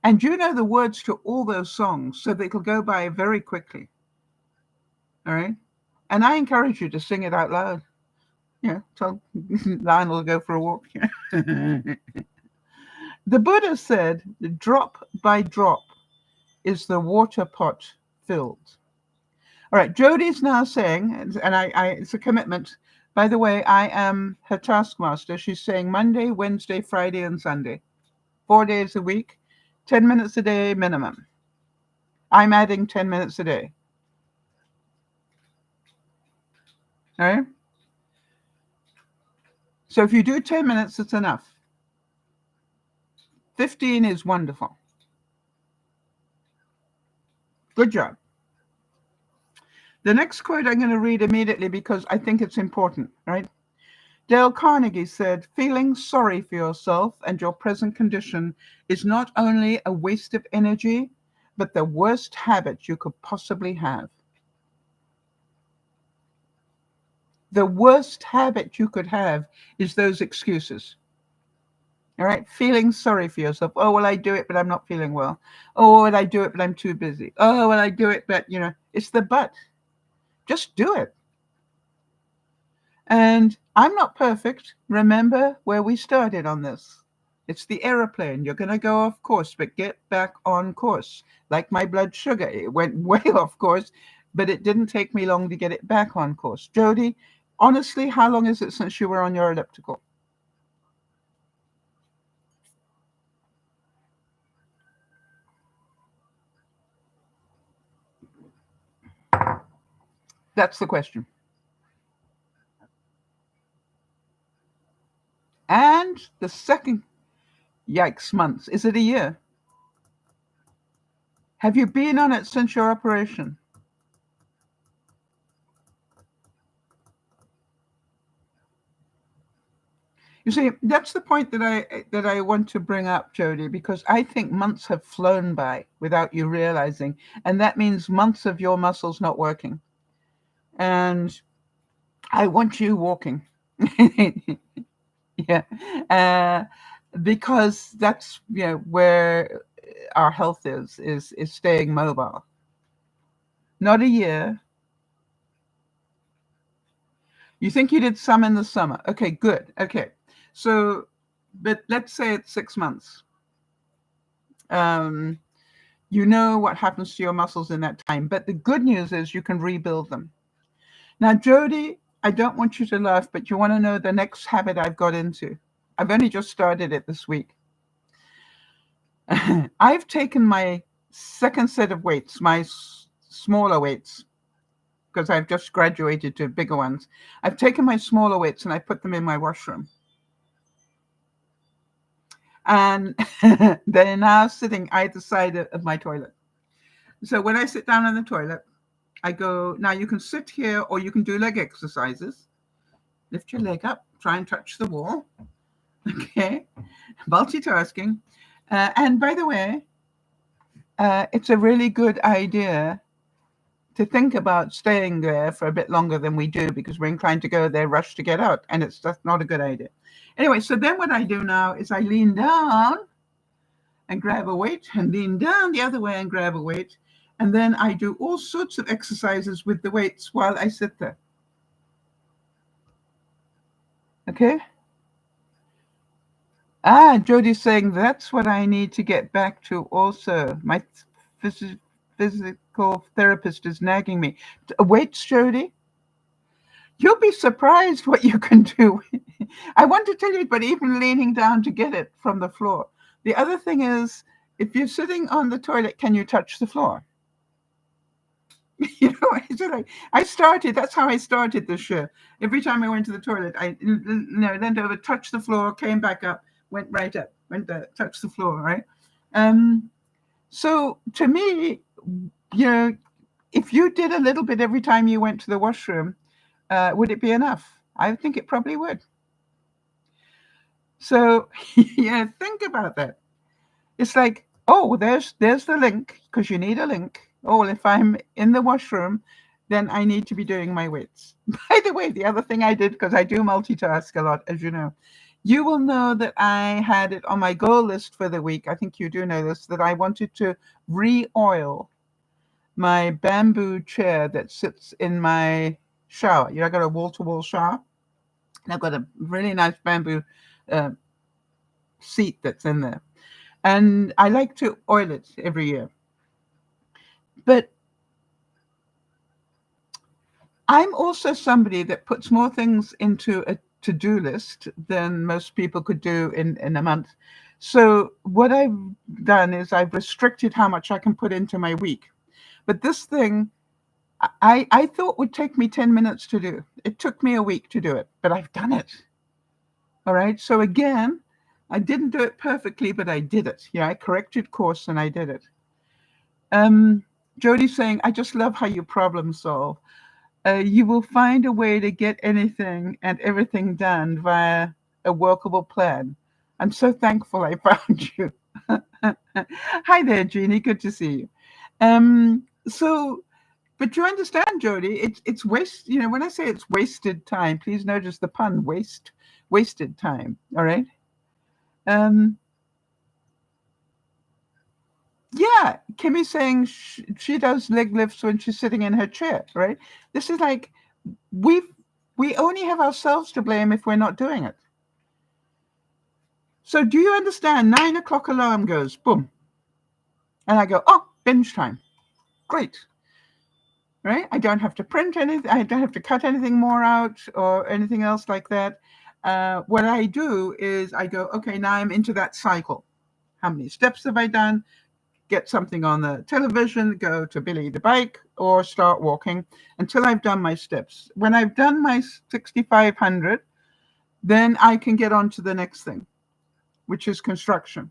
And you know the words to all those songs, so that it'll go by very quickly. All right? And I encourage you to sing it out loud. Tell Lionel to go for a walk. The Buddha said, drop by drop is the water pot filled. All right, Jody's now saying, and it's a commitment. By the way, I am her taskmaster. She's saying Monday, Wednesday, Friday, and Sunday. 4 days a week, 10 minutes a day minimum. I'm adding 10 minutes a day. All right? So if you do 10 minutes, it's enough. 15 is wonderful. Good job. The next quote I'm going to read immediately because I think it's important, right? Dale Carnegie said, feeling sorry for yourself and your present condition is not only a waste of energy, but the worst habit you could possibly have. The worst habit you could have is those excuses. All right. Feeling sorry for yourself. Oh, well, I do it, but I'm not feeling well. Oh, well, I do it, but I'm too busy. Oh, well, I do it, but, it's the but. Just do it. And I'm not perfect. Remember where we started on this. It's the aeroplane. You're going to go off course, but get back on course. Like my blood sugar. It went way off course, but it didn't take me long to get it back on course. Jody, honestly, how long is it since you were on your elliptical? That's the question. And the second, yikes, months. Is it a year? Have you been on it since your operation? You see, that's the point that I want to bring up, Jody, because I think months have flown by without you realizing, and that means months of your muscles not working. And I want you walking. Yeah, uh, because that's where our health is staying mobile. Not a year. You think you did some in the summer? Okay, good. Okay, so, but let's say it's 6 months. Um, you know what happens to your muscles in that time. But the good news is you can rebuild them. Now, Jody, I don't want you to laugh, but you want to know the next habit I've got into. I've only just started it this week. I've taken my second set of weights, my smaller weights, because I've just graduated to bigger ones. I've taken my smaller weights and I put them in my washroom. And they're now sitting either side of my toilet. So when I sit down on the toilet, I go, now you can sit here or you can do leg exercises. Lift your leg up, try and touch the wall. Okay, multitasking. And by the way, it's a really good idea to think about staying there for a bit longer than we do because we're inclined to go there, rush to get out, and it's just not a good idea. Anyway, so then what I do now is I lean down and grab a weight and lean down the other way and grab a weight. And then I do all sorts of exercises with the weights while I sit there. Okay? Jody's saying that's what I need to get back to also. My physical therapist is nagging me. Weights, Jody? You'll be surprised what you can do. I want to tell you, but even leaning down to get it from the floor. The other thing is, if you're sitting on the toilet, can you touch the floor? That's how I started this show. Every time I went to the toilet, I leaned over, touched the floor, came back up, went right up, touched the floor, right? So to me, if you did a little bit every time you went to the washroom, would it be enough? I think it probably would. So think about that. It's like, oh, there's the link, because you need a link. Oh, well, if I'm in the washroom, then I need to be doing my weights. By the way, the other thing I did, because I do multitask a lot, as you know, you will know that I had it on my goal list for the week. I think you do know this, that I wanted to re-oil my bamboo chair that sits in my shower. I got a wall-to-wall shower, and I've got a really nice bamboo seat that's in there. And I like to oil it every year. But I'm also somebody that puts more things into a to-do list than most people could do in a month. So what I've done is I've restricted how much I can put into my week. But this thing, I thought would take me 10 minutes to do. It took me a week to do it, but I've done it. All right. So again, I didn't do it perfectly, but I did it. I corrected course and I did it. Jody's saying, I just love how you problem solve. You will find a way to get anything and everything done via a workable plan. I'm so thankful I found you. Hi there, Genie. Good to see you. So, but you understand, Jody, it's waste. You know, when I say it's wasted time, please notice the pun, wasted time. All right. Um, yeah, Kimmy's saying she does leg lifts when she's sitting in her chair. Right. This is like we we only have ourselves to blame if we're not doing it. So do you understand? 9 o'clock alarm goes, boom, and I go, oh, binge time. Great. Right? I don't have to print anything. I don't have to cut anything more out or anything else like that. What I do is I go, okay, now I'm into that cycle. How many steps have I done? Get something on the television, go to Billy the bike, or start walking until I've done my steps. When I've done my 6,500, then I can get on to the next thing, which is construction.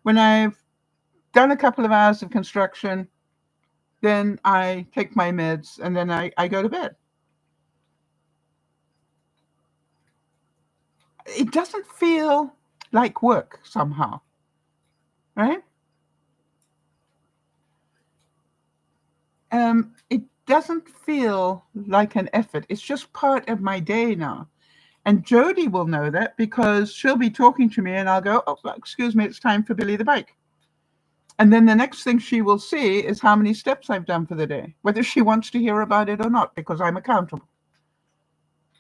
When I've done a couple of hours of construction, then I take my meds and then I go to bed. It doesn't feel like work somehow, right? It doesn't feel like an effort. It's just part of my day now. And Jody will know that because she'll be talking to me and I'll go, oh, excuse me, it's time for Billy the bike. And then the next thing she will see is how many steps I've done for the day, whether she wants to hear about it or not, because I'm accountable.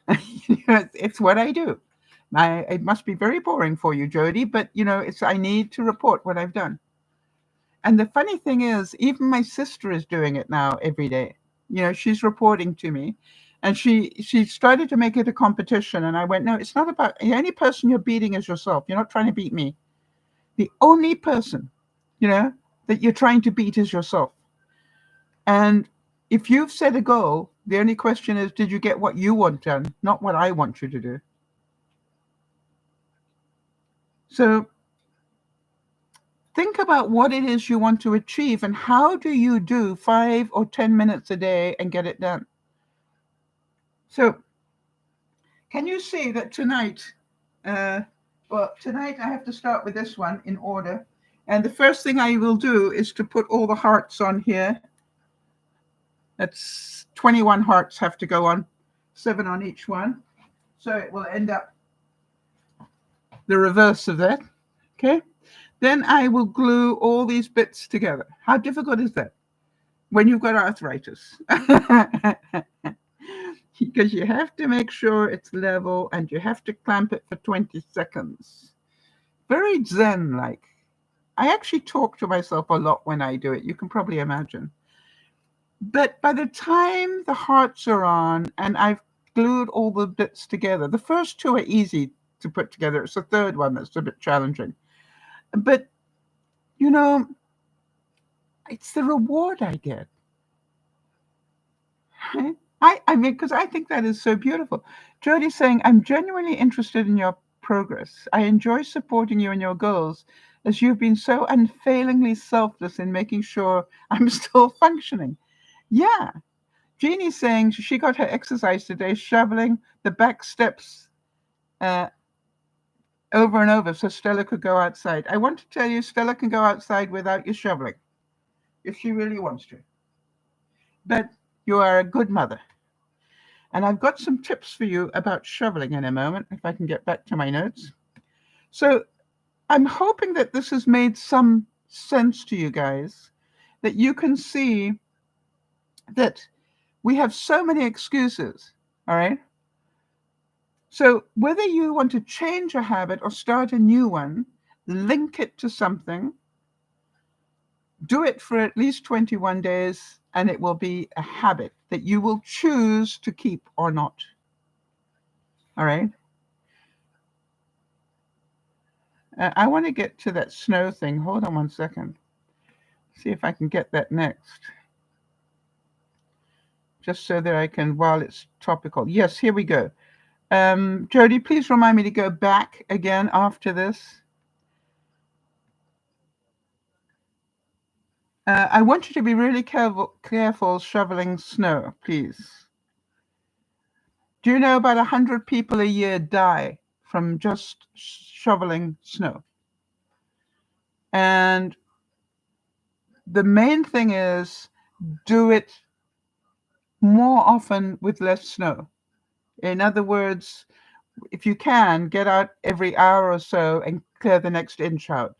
It's what I do. It must be very boring for you, Jody, but I need to report what I've done. And the funny thing is, even my sister is doing it now every day. She's reporting to me, and she started to make it a competition. And I went, no, it's not about the only person you're beating is yourself. You're not trying to beat me. The only person, that you're trying to beat is yourself. And if you've set a goal, the only question is, did you get what you want done, not what I want you to do? So think about what it is you want to achieve and how do you do 5 or 10 minutes a day and get it done? So can you see that tonight, tonight I have to start with this one in order. And the first thing I will do is to put all the hearts on here. That's 21 hearts have to go on, 7 on each one. So it will end up the reverse of that. Okay. Then I will glue all these bits together. How difficult is that when you've got arthritis? Because you have to make sure it's level and you have to clamp it for 20 seconds. Very zen-like. I actually talk to myself a lot when I do it. You can probably imagine. But by the time the hearts are on and I've glued all the bits together, the first two are easy to put together. It's the third one that's a bit challenging. But, it's the reward I get. Right? I mean, because I think that is so beautiful. Jody's saying, I'm genuinely interested in your progress. I enjoy supporting you in your goals as you've been so unfailingly selfless in making sure I'm still functioning. Yeah. Jeannie's saying she got her exercise today, shoveling the back steps over and over so Stella could go outside. I want to tell you, Stella can go outside without you shoveling if she really wants to. But you are a good mother. And I've got some tips for you about shoveling in a moment, if I can get back to my notes. So I'm hoping that this has made some sense to you guys, that you can see that we have so many excuses, all right? So whether you want to change a habit or start a new one, link it to something, do it for at least 21 days, and it will be a habit that you will choose to keep or not. All right? I want to get to that snow thing. Hold on one second. See if I can get that next. Just so that I can, while it's topical. Yes, here we go. Jody, please remind me to go back again after this. I want you to be really careful shoveling snow, please. Do you know about 100 people a year die from just shoveling snow? And the main thing is do it more often with less snow. In other words, if you can, get out every hour or so and clear the next inch out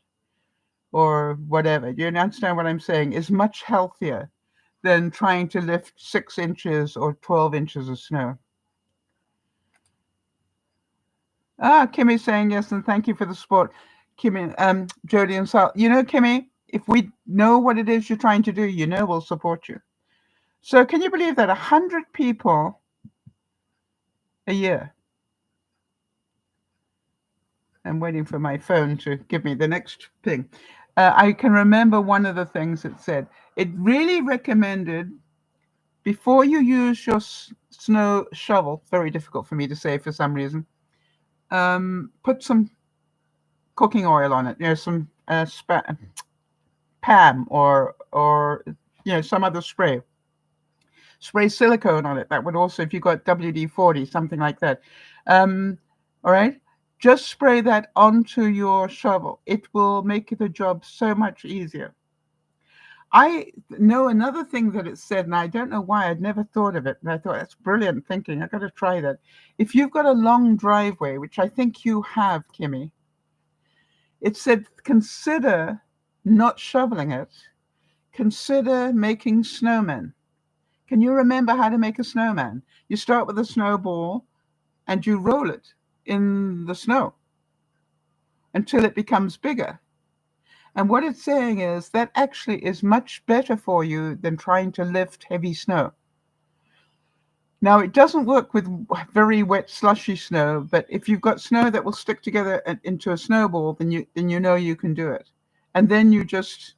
or whatever. You understand what I'm saying? Is much healthier than trying to lift 6 inches or 12 inches of snow. Kimmy's saying yes, and thank you for the support. Kimmy, Jody and Sal. You know, Kimmy, if we know what it is you're trying to do, you know we'll support you. So can you believe that 100 people a year? I'm waiting for my phone to give me the next thing. I can remember one of the things it said. It really recommended before you use your snow shovel, very difficult for me to say for some reason, put some cooking oil on it, some Pam or some other spray. Spray silicone on it. That would also, if you got WD-40, something like that. All right. Just spray that onto your shovel. It will make the job so much easier. I know another thing that it said, and I don't know why I'd never thought of it. And I thought that's brilliant thinking. I've got to try that. If you've got a long driveway, which I think you have, Kimmy, it said consider not shoveling it. Consider making snowmen. Can you remember how to make a snowman? You start with a snowball and you roll it in the snow until it becomes bigger. And what it's saying is that actually is much better for you than trying to lift heavy snow. Now, it doesn't work with very wet, slushy snow, but if you've got snow that will stick together into a snowball, then you know you can do it. And then you just,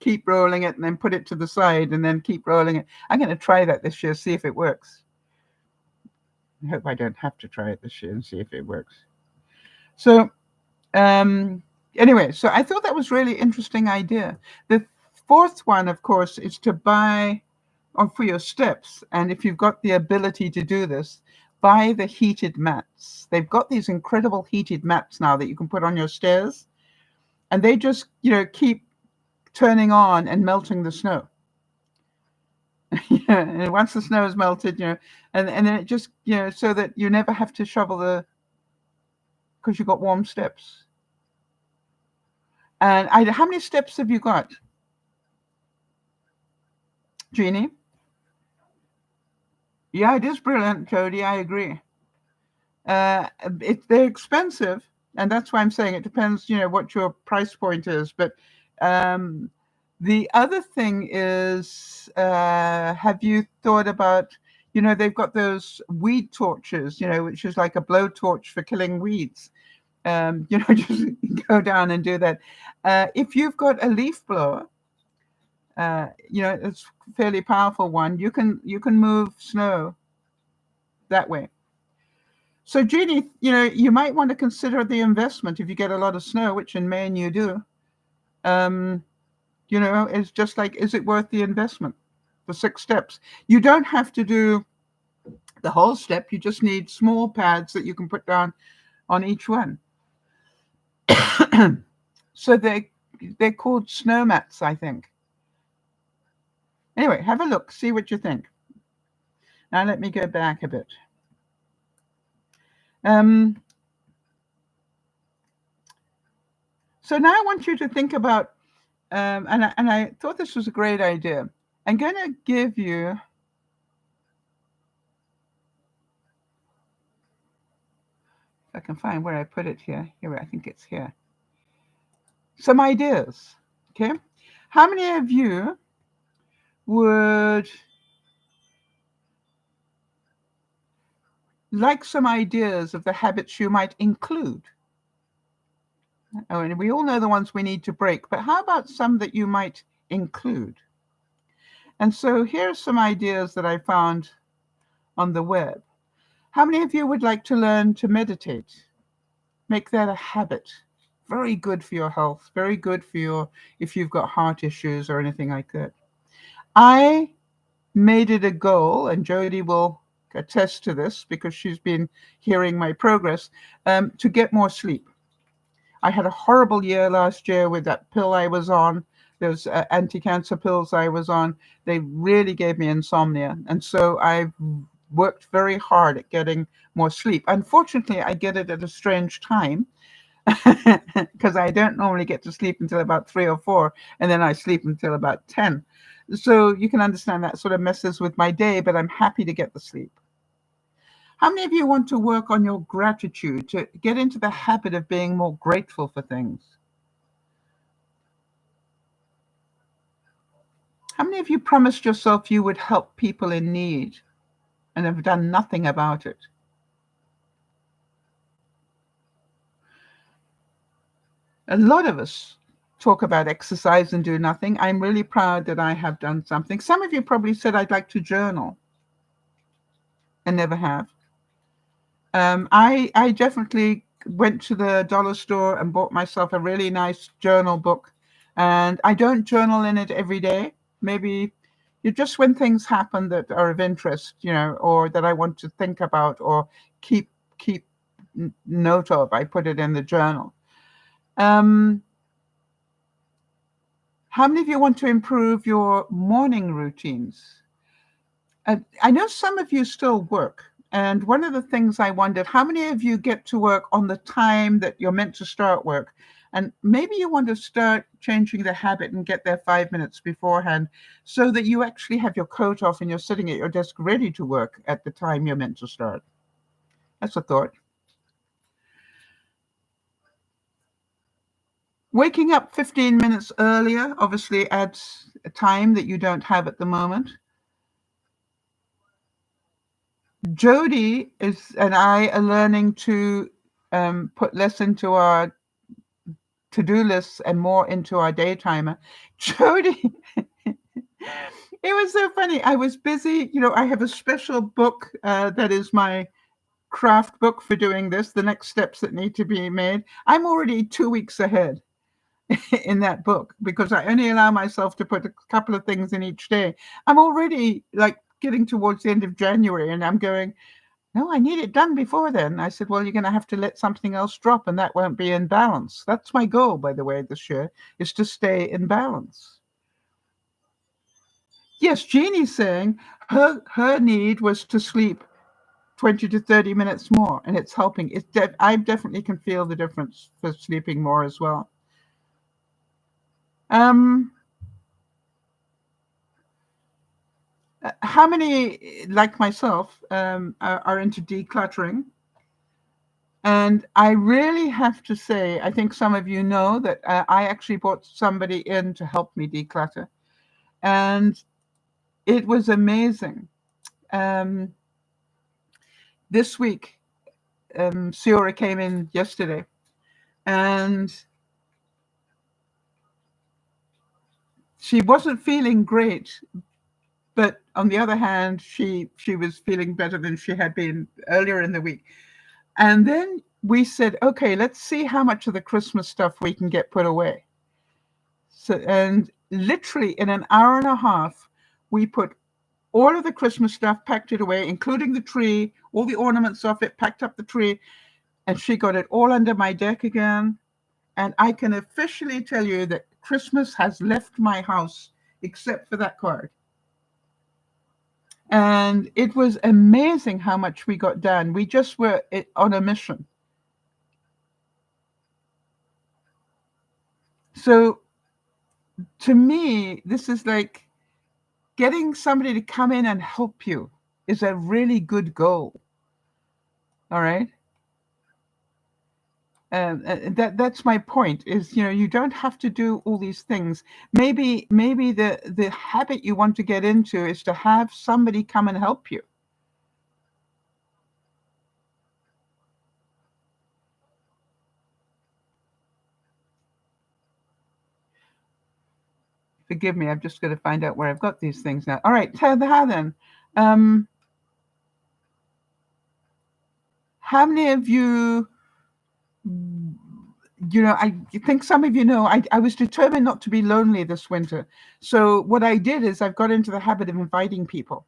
keep rolling it and then put it to the side and then keep rolling it. I'm going to try that this year, see if it works. I hope I don't have to try it this year and see if it works. So, anyway, so I thought that was really interesting idea. The fourth one, of course, is to buy for your steps. And if you've got the ability to do this, buy the heated mats. They've got these incredible heated mats now that you can put on your stairs. And they just, keep turning on and melting the snow. And once the snow is melted, and then it just, so that you never have to shovel because you've got warm steps. And how many steps have you got, Genie? Yeah, it is brilliant, Jody. I agree. They're expensive, and that's why I'm saying it depends, what your price point is. But the other thing is, have you thought about, they've got those weed torches, which is like a blowtorch for killing weeds. Just go down and do that. If you've got a leaf blower, it's a fairly powerful one. You can move snow that way. So, Jeannie, you might want to consider the investment if you get a lot of snow, which in Maine you do. It's just like, is it worth the investment? The 6 steps. You don't have to do the whole step. You just need small pads that you can put down on each one. So they're called snow mats, I think. Anyway, have a look, see what you think. Now let me go back a bit. So now I want you to think about, and I thought this was a great idea. I'm going to give you, if I can find where I put it here. Here, I think it's here. Some ideas, okay? How many of you would like some ideas of the habits you might include? Oh, and we all know the ones we need to break, but how about some that you might include? And so here's some ideas that I found on the web. How many of you would like to learn to meditate? Make that a habit very good for your health, very good for your, if you've got heart issues or anything like that. I made it a goal, and Jody will attest to this because she's been hearing my progress, to get more sleep. I had a horrible year last year with that pill I was on, those anti-cancer pills I was on. They really gave me insomnia. And so I've worked very hard at getting more sleep. Unfortunately, I get it at a strange time because I don't normally get to sleep until about 3 or 4, and then I sleep until about 10. So you can understand that sort of messes with my day, but I'm happy to get the sleep. How many of you want to work on your gratitude, to get into the habit of being more grateful for things? How many of you promised yourself you would help people in need and have done nothing about it? A lot of us talk about exercise and do nothing. I'm really proud that I have done something. Some of you probably said I'd like to journal and never have. I definitely went to the dollar store and bought myself a really nice journal book. And I don't journal in it every day. Maybe just when things happen that are of interest, or that I want to think about or keep note of, I put it in the journal. How many of you want to improve your morning routines? I know some of you still work. And one of the things I wondered, how many of you get to work on the time that you're meant to start work? And maybe you want to start changing the habit and get there 5 minutes beforehand so that you actually have your coat off and you're sitting at your desk ready to work at the time you're meant to start. That's a thought. Waking up 15 minutes earlier obviously adds a time that you don't have at the moment. Jody and I are learning to put less into our to-do lists and more into our day timer. Jody, it was so funny. I was busy. I have a special book that is my craft book for doing this, the next steps that need to be made. I'm already 2 weeks ahead in that book because I only allow myself to put a couple of things in each day. I'm already like getting towards the end of January and I'm going, no, I need it done before then. I said, well, you're going to have to let something else drop and that won't be in balance. That's my goal, by the way, this year, is to stay in balance. Yes, Genie's saying her need was to sleep 20 to 30 minutes more, and it's helping. I definitely can feel the difference for sleeping more as well. How many, like myself, are into decluttering? And I really have to say, I think some of you know that I actually brought somebody in to help me declutter. And it was amazing. This week, Siora came in yesterday. And she wasn't feeling great. But on the other hand, she was feeling better than she had been earlier in the week. And then we said, okay, let's see how much of the Christmas stuff we can get put away. So, and literally in an hour and a half, we put all of the Christmas stuff, packed it away, including the tree, all the ornaments off it, packed up the tree, and she got it all under my deck again. And I can officially tell you that Christmas has left my house except for that card. And it was amazing how much we got done. We just were on a mission. So to me, this is like getting somebody to come in and help you is a really good goal. All right. That's my point is, you don't have to do all these things. Maybe the habit you want to get into is to have somebody come and help you. Forgive me, I've just got to find out where I've got these things now. All right, how then? How many of you I think some of you know, I was determined not to be lonely this winter. So what I did is I've got into the habit of inviting people.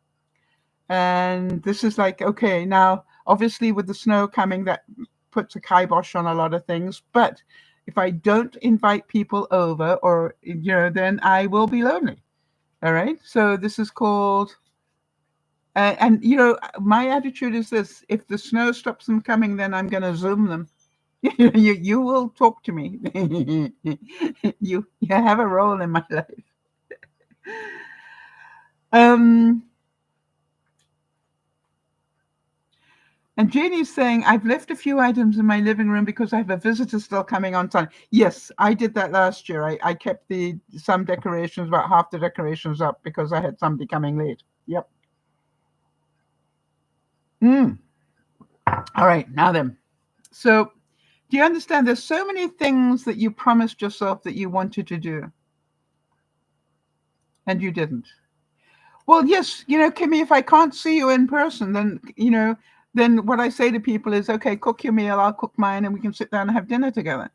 And this is like, okay, now, obviously with the snow coming, that puts a kibosh on a lot of things. But if I don't invite people over or, then I will be lonely. All right. So this is called, and my attitude is this: if the snow stops them coming, then I'm going to Zoom them. You will talk to me. You have a role in my life. Um, and Jeannie's saying, I've left a few items in my living room because I have a visitor still coming on time. Yes, I did that last year. I kept some decorations, about half the decorations up because I had somebody coming late. Yep. All right, now then. So do you understand? There's so many things that you promised yourself that you wanted to do, and you didn't. Well, yes, Kimmy, if I can't see you in person, then what I say to people is, okay, cook your meal, I'll cook mine, and we can sit down and have dinner together.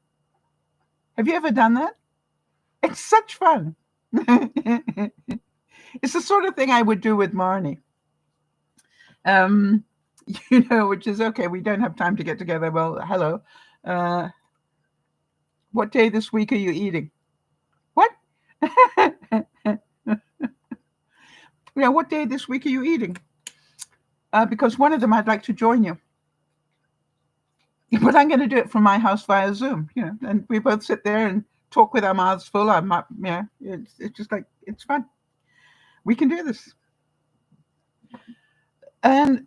Have you ever done that? It's such fun. It's the sort of thing I would do with Marnie. Which is, okay, we don't have time to get together. Well, hello. What day this week are you eating? What? What day this week are you eating? Because one of them I'd like to join you. But I'm going to do it from my house via Zoom, and we both sit there and talk with our mouths full. It's just like, it's fun. We can do this. And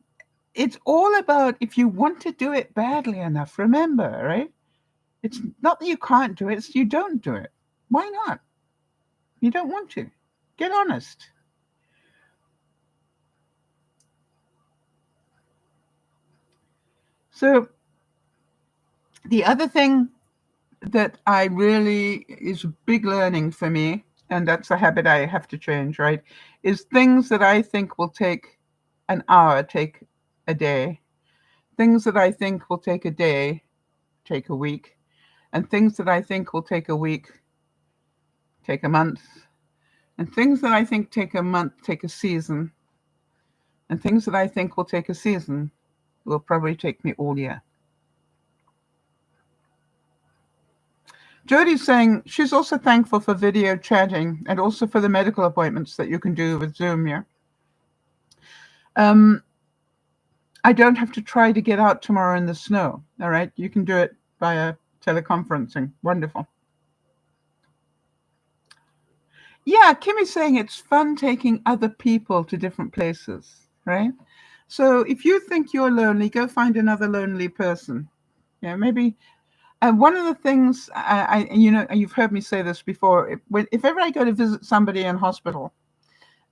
it's all about, if you want to do it badly enough, remember, right? It's not that you can't do it, it's you don't do it. Why not? You don't want to. Get honest. So the other thing that I really is a big learning for me, and that's a habit I have to change, right, is things that I think will take an hour, take a day. Things that I think will take a day, take a week. And things that I think will take a week, take a month. And things that I think take a month, take a season. And things that I think will take a season will probably take me all year. Jodie's saying she's also thankful for video chatting and also for the medical appointments that you can do with Zoom. Yeah. I don't have to try to get out tomorrow in the snow. All right. You can do it via teleconferencing. Wonderful. Yeah, Kimmy's saying it's fun taking other people to different places, right? So if you think you're lonely, go find another lonely person. Maybe. And one of the things you've heard me say this before. If ever I go to visit somebody in hospital,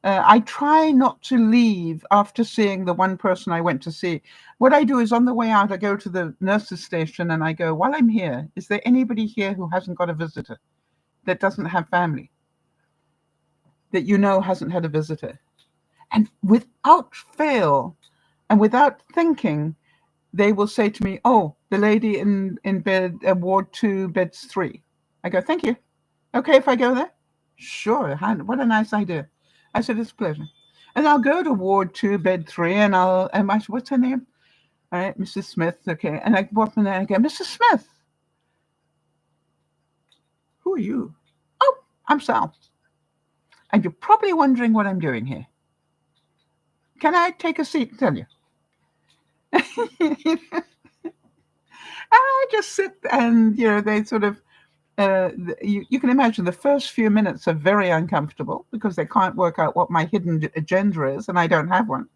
I try not to leave after seeing the one person I went to see. What I do is on the way out, I go to the nurse's station and I go, while I'm here, is there anybody here who hasn't got a visitor, that doesn't have family, that hasn't had a visitor? And without fail and without thinking, they will say to me, oh, the lady in bed, ward 2, beds 3. I go, thank you. Okay, if I go there? Sure. What a nice idea. I said, it's a pleasure. And I'll go to ward 2, bed 3, and I said, what's her name? All right, Mrs. Smith. Okay. And I walk in there and I go, Mrs. Smith. Who are you? Oh, I'm Sal. And you're probably wondering what I'm doing here. Can I take a seat and tell you? I just sit and, they sort of, you can imagine the first few minutes are very uncomfortable because they can't work out what my hidden agenda is, and I don't have one.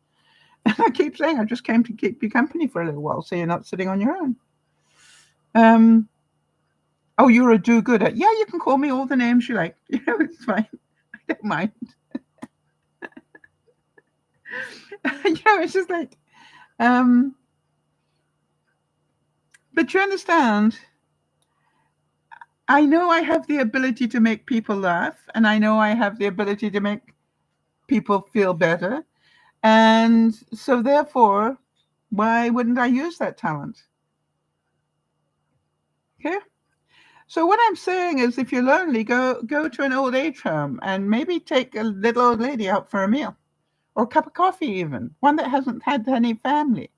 And I keep saying, I just came to keep you company for a little while, so you're not sitting on your own. Oh, you're a do-gooder. Yeah, you can call me all the names you like. It's fine. I don't mind. It's just like, but you understand, I know I have the ability to make people laugh, and I know I have the ability to make people feel better. And so therefore, why wouldn't I use that talent? Okay. So what I'm saying is, if you're lonely, go to an old age home and maybe take a little old lady out for a meal or a cup of coffee, even one that hasn't had any family.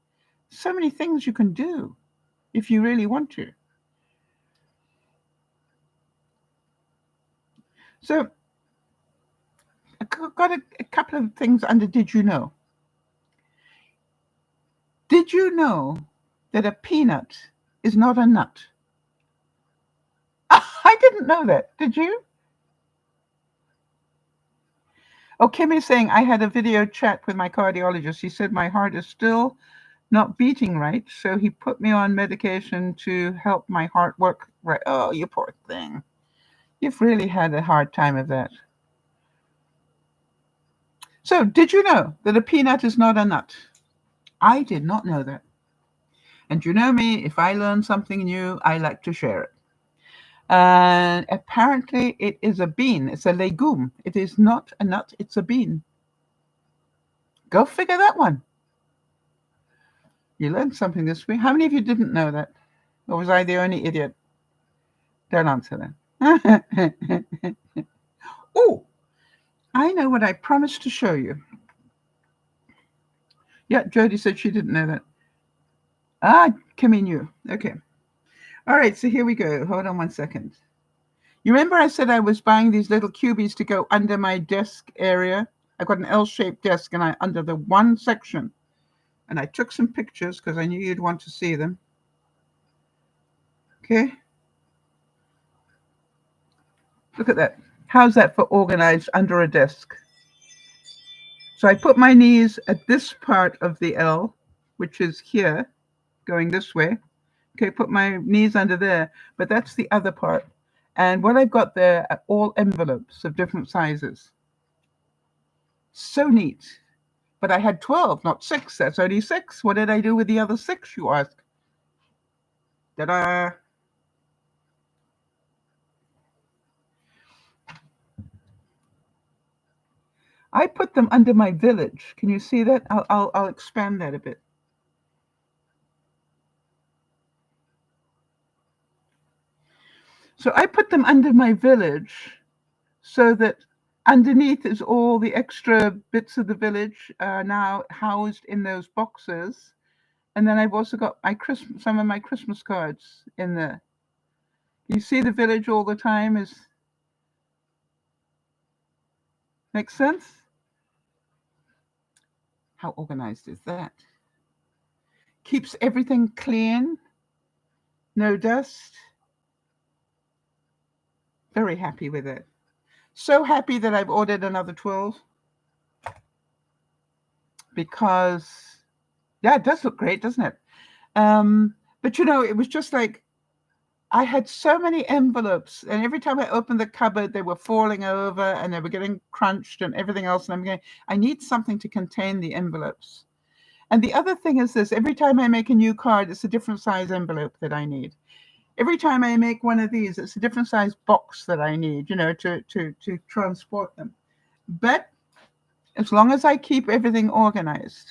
So many things you can do if you really want to. So I got a couple of things under Did You Know? Did you know that a peanut is not a nut? I didn't know that. Did you? Oh, Kim is saying I had a video chat with my cardiologist. He said my heart is still not beating right, so he put me on medication to help my heart work right. Oh, you poor thing. You've really had a hard time of that. So, did you know that a peanut is not a nut? I did not know that. And you know me, if I learn something new, I like to share it. And apparently, it is a bean. It's a legume. It is not a nut, it's a bean. Go figure that one. You learned something this week. How many of you didn't know that? Or was I the only idiot? Don't answer that. Oh, I know what I promised to show you. Yeah, Jody said she didn't know that. Ah, Kimmy knew. Okay. All right, so here we go. Hold on one second. You remember I said I was buying these little cubies to go under my desk area? I've got an L-shaped desk and under the one section. And I took some pictures because I knew you'd want to see them. Okay. Look at that. How's that for organized under a desk? So I put my knees at this part of the L, which is here, going this way. Okay, put my knees under there, but that's the other part. And what I've got there are all envelopes of different sizes. So neat. But I had 12, not 6. That's only 6. What did I do with the other 6, you ask? Ta-da! I put them under my village. Can you see that? I'll expand that a bit. So I put them under my village so that underneath is all the extra bits of the village now housed in those boxes. And then I've also got some of my Christmas cards in there. You see the village all the time makes sense? How organized is that? Keeps everything clean, no dust. Very happy with it. So happy that I've ordered another 12 because, yeah, it does look great, doesn't it? But it was just like I had so many envelopes, and every time I opened the cupboard, they were falling over and they were getting crunched and everything else. And I'm going, I need something to contain the envelopes. And the other thing is this: every time I make a new card, it's a different size envelope that I need. Every time I make one of these, it's a different size box that I need, to transport them. But as long as I keep everything organized,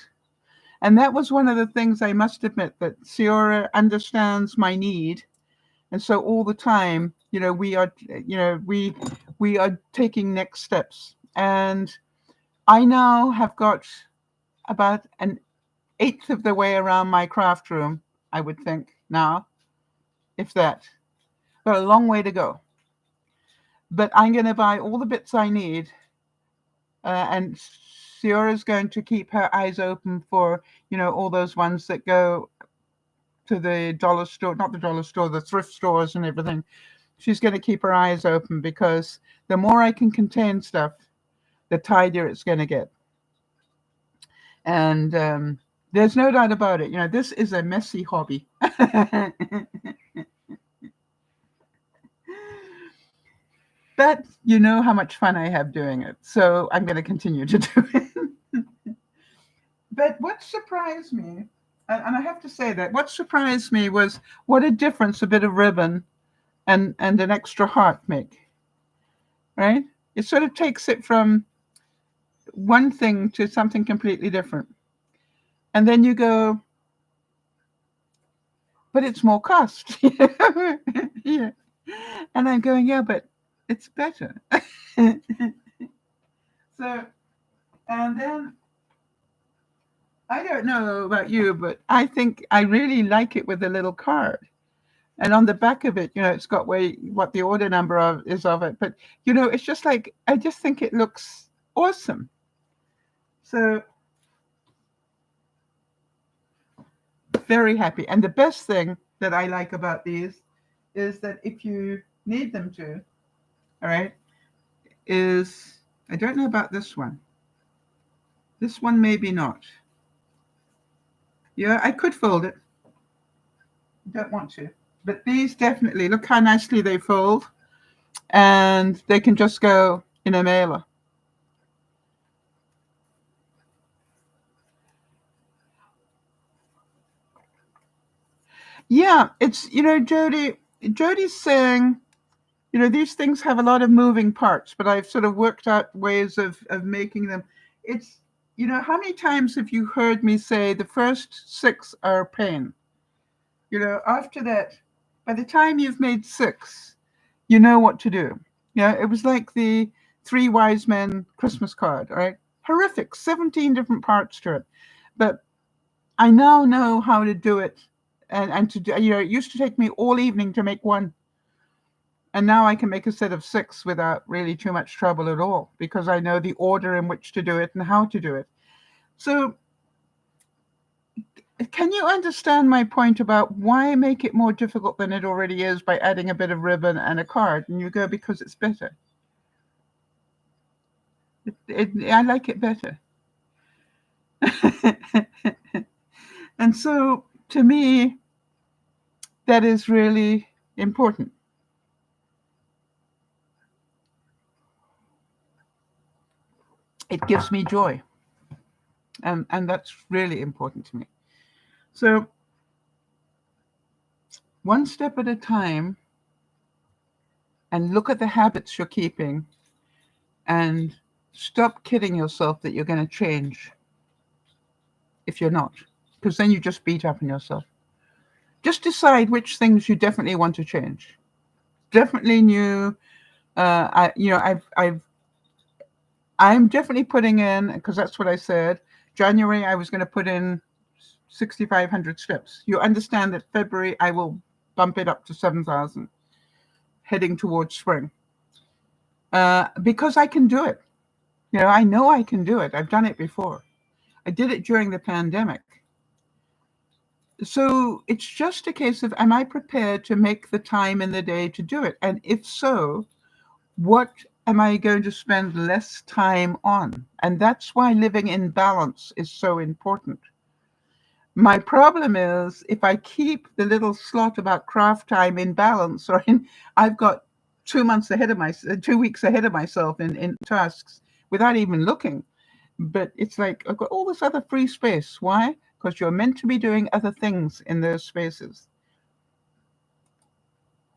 and that was one of the things I must admit that Ciora understands my need. And so all the time, we are taking next steps. And I now have got about an eighth of the way around my craft room, I would think now, if that. Got a long way to go. But I'm going to buy all the bits I need. And Ciora's going to keep her eyes open for, all those ones that go to the dollar store, not the dollar store, the thrift stores and everything. She's going to keep her eyes open because the more I can contain stuff, the tidier it's going to get. And there's no doubt about it. This is a messy hobby. But you know how much fun I have doing it. So I'm going to continue to do it. But what surprised me, and I have to say that what surprised me was what a difference a bit of ribbon and an extra heart make, right? It sort of takes it from one thing to something completely different. And then you go, but it's more cost. Yeah. And I'm going, yeah, but it's better. So, and then I don't know about you, but I think I really like it with a little card. And on the back of it, it's got what the order number is of it. But, it's just like, I just think it looks awesome. So very happy. And the best thing that I like about these is that if you need them to, all right, is, I don't know about this one. This one maybe not. Yeah, I could fold it. Don't want to. But these definitely, look how nicely they fold. And they can just go in a mailer. Yeah, it's, Jody's saying, these things have a lot of moving parts, but I've sort of worked out ways of making them. It's, how many times have you heard me say the first 6 are pain? After that, by the time you've made 6, you know what to do. Yeah, it was like the 3 wise men Christmas card, all right? Horrific, 17 different parts to it. But I now know how to do it. And to do, it used to take me all evening to make one. And now I can make a set of 6 without really too much trouble at all, because I know the order in which to do it and how to do it. So can you understand my point about why make it more difficult than it already is by adding a bit of ribbon and a card? And you go, because it's better. I like it better. And so to me, that is really important. It gives me joy. And that's really important to me. So one step at a time, and look at the habits you're keeping, and stop kidding yourself that you're going to change if you're not, because then you just beat up on yourself. Just decide which things you definitely want to change. Definitely new. I'm definitely putting in, because that's what I said. January, I was going to put in 6,500 steps. You understand that February, I will bump it up to 7,000, heading towards spring. Because I can do it. I know I can do it. I've done it before. I did it during the pandemic. So it's just a case of, am I prepared to make the time in the day to do it? And if so, what am I going to spend less time on? And that's why living in balance is so important. My problem is if I keep the little slot about craft time in balance, or I've got 2 months ahead of 2 weeks ahead of myself in tasks without even looking. But it's like, I've got all this other free space. Why? Because you're meant to be doing other things in those spaces.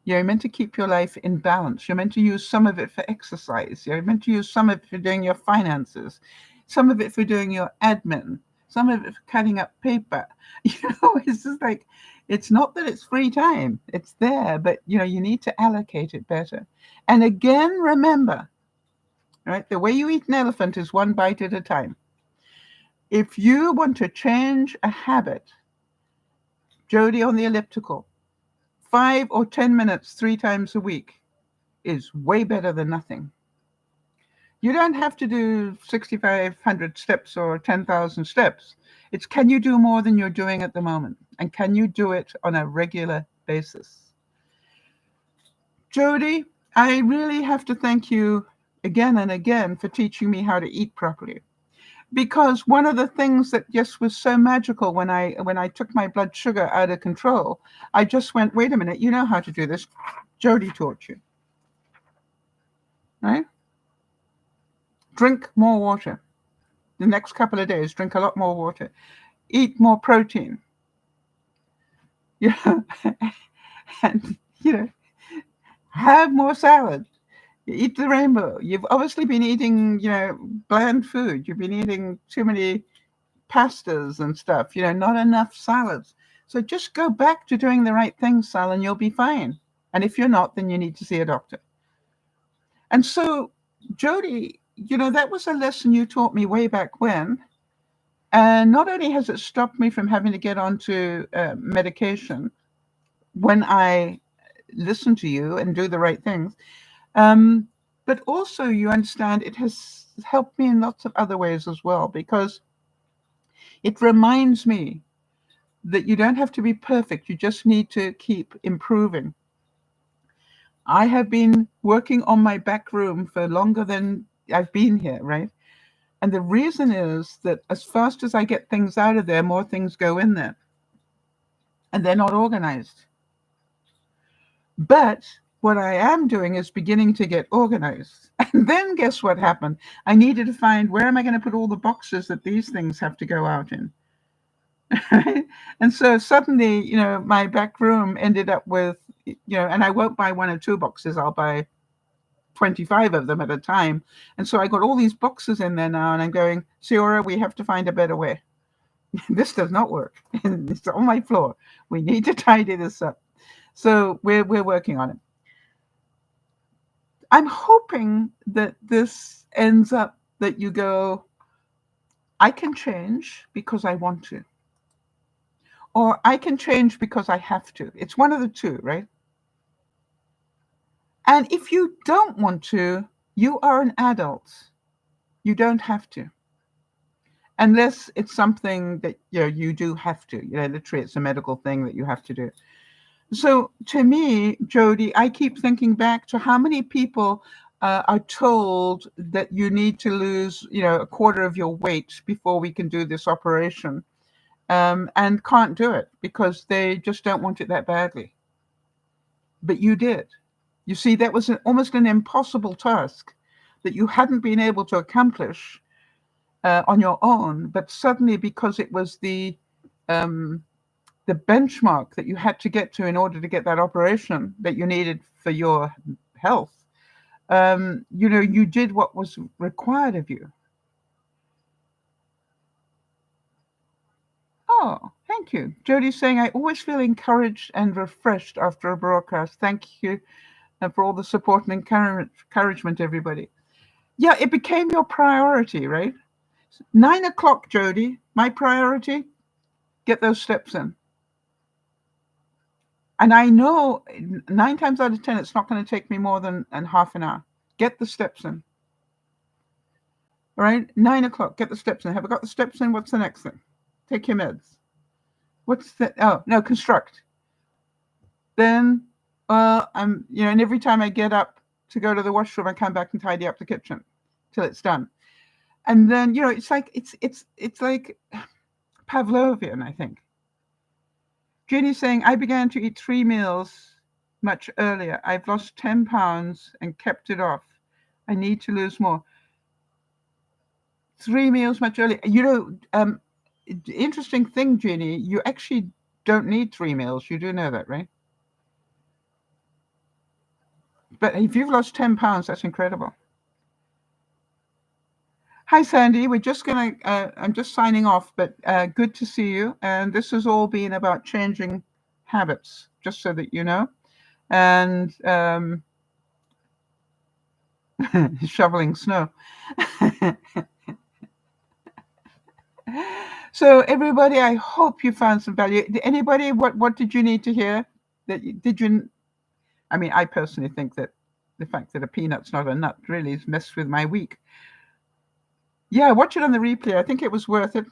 You're meant to keep your life in balance. You're meant to use some of it for exercise. You're meant to use some of it for doing your finances, some of it for doing your admin, some of it for cutting up paper. It's just like, it's not that it's free time. It's there, but you need to allocate it better. And again, remember, right, the way you eat an elephant is one bite at a time. If you want to change a habit, Jody on the elliptical, 5 or 10 minutes 3 times a week is way better than nothing. You don't have to do 6,500 steps or 10,000 steps. It's, can you do more than you're doing at the moment? And can you do it on a regular basis? Jody, I really have to thank you again and again for teaching me how to eat properly. Because one of the things that just was so magical when I took my blood sugar out of control, I just went, wait a minute, you know how to do this. Jody taught you. Right? Drink more water. The next couple of days, drink a lot more water. Eat more protein. And have more salad. Eat the rainbow. You've obviously been eating, bland food. You've been eating too many pastas and stuff, not enough salads. So just go back to doing the right things, Sal, and you'll be fine. And if you're not, then you need to see a doctor. And so, Jody, that was a lesson you taught me way back when. And not only has it stopped me from having to get onto medication when I listen to you and do the right things, but also you understand it has helped me in lots of other ways as well, because it reminds me that you don't have to be perfect. You just need to keep improving. I have been working on my back room for longer than I've been here, right? And the reason is that as fast as I get things out of there, more things go in there. And they're not organized. But what I am doing is beginning to get organized. And then guess what happened? I needed to find, where am I going to put all the boxes that these things have to go out in? And so suddenly, my back room ended up with, and I won't buy 1 or 2 boxes. I'll buy 25 of them at a time. And so I got all these boxes in there now, and I'm going, Ciora, we have to find a better way. This does not work. It's on my floor. We need to tidy this up. So we're working on it. I'm hoping that this ends up that you go, I can change because I want to. Or I can change because I have to. It's one of the two, right? And if you don't want to, you are an adult. You don't have to. Unless it's something that you do have to. Literally, it's a medical thing that you have to do. So to me, Jody, I keep thinking back to how many people are told that you need to lose, a quarter of your weight before we can do this operation, and can't do it because they just don't want it that badly. But you did. You see, that was almost an impossible task that you hadn't been able to accomplish on your own, but suddenly, because it was the benchmark that you had to get to in order to get that operation that you needed for your health, you did what was required of you. Oh, thank you. Jody's saying, I always feel encouraged and refreshed after a broadcast. Thank you for all the support and encouragement, everybody. Yeah, it became your priority, right? 9 o'clock, Jody, my priority, get those steps in. And I know 9 times out of 10, it's not going to take me more than half an hour. Get the steps in. All right? 9 o'clock, get the steps in. Have I got the steps in? What's the next thing? Take your meds. What's the, oh, no, construct. Then, and every time I get up to go to the washroom, I come back and tidy up the kitchen till it's done. And then, it's like Pavlovian, I think. Genie's saying, I began to eat 3 meals much earlier. I've lost 10 pounds and kept it off. I need to lose more. 3 meals much earlier. Interesting thing, Genie, you actually don't need 3 meals. You do know that, right? But if you've lost 10 pounds, that's incredible. Hi, Sandy. We're just going to, I'm just signing off, but good to see you. And this has all been about changing habits, just so that you know. And shoveling snow. So everybody, I hope you found some value. Anybody, what did you need to hear? I mean, I personally think that the fact that a peanut's not a nut really has messed with my week. Yeah, watch it on the replay. I think it was worth it.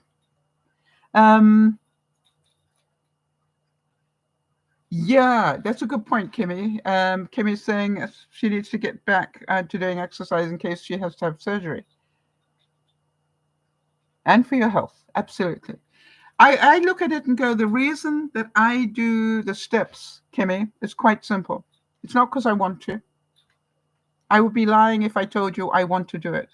Yeah, that's a good point, Kimmy. Kimmy's saying she needs to get back to doing exercise in case she has to have surgery. And for your health, absolutely. I look at it and go, the reason that I do the steps, Kimmy, is quite simple. It's not because I want to. I would be lying if I told you I want to do it.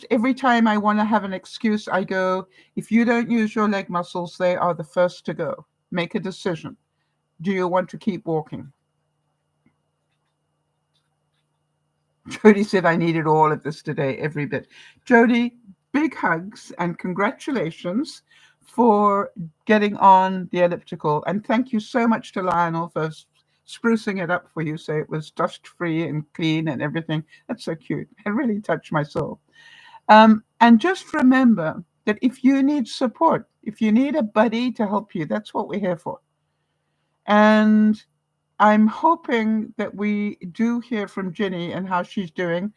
Every time I want to have an excuse, I go, if you don't use your leg muscles, they are the first to go. Make a decision. Do you want to keep walking? Jody said I needed all of this today, every bit. Jody, big hugs and congratulations for getting on the elliptical. And thank you so much to Lionel for sprucing it up for you so it was dust-free and clean and everything. That's so cute. It really touched my soul. And just remember that if you need support, if you need a buddy to help you, that's what we're here for. And I'm hoping that we do hear from Ginny and how she's doing.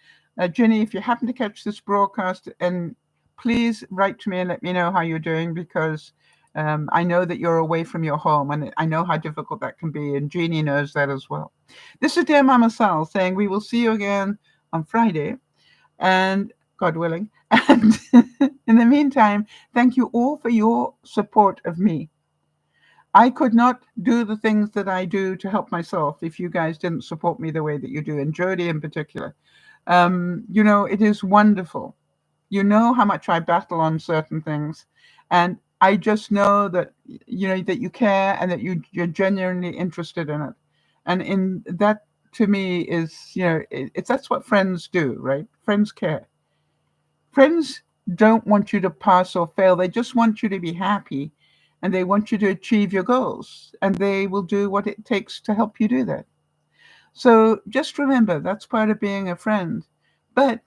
Ginny, if you happen to catch this broadcast, and please write to me and let me know how you're doing, because I know that you're away from your home, and I know how difficult that can be, and Genie knows that as well. This is Dear Mama Sal saying we will see you again on Friday, and God willing. And in the meantime, thank you all for your support of me. I could not do the things that I do to help myself if you guys didn't support me the way that you do, and Jody in particular. It is wonderful. You know how much I battle on certain things, and I just know that that you care and that you're genuinely interested in it, and in that to me is it's that's what friends do, right? Friends care. Friends don't want you to pass or fail. They just want you to be happy, and they want you to achieve your goals, and they will do what it takes to help you do that. So just remember, that's part of being a friend. But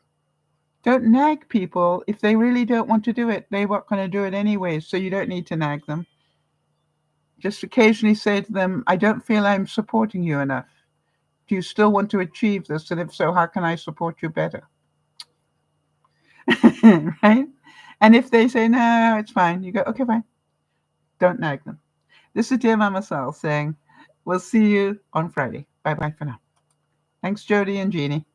don't nag people if they really don't want to do it. They weren't going to do it anyway, so you don't need to nag them. Just occasionally say to them, I don't feel I'm supporting you enough. Do you still want to achieve this? And if so, how can I support you better? Right? And if they say, no, it's fine, you go, okay, fine. Don't nag them. This is Dear Mama Sal saying, we'll see you on Friday. Bye-bye for now. Thanks, Jody and Jeannie.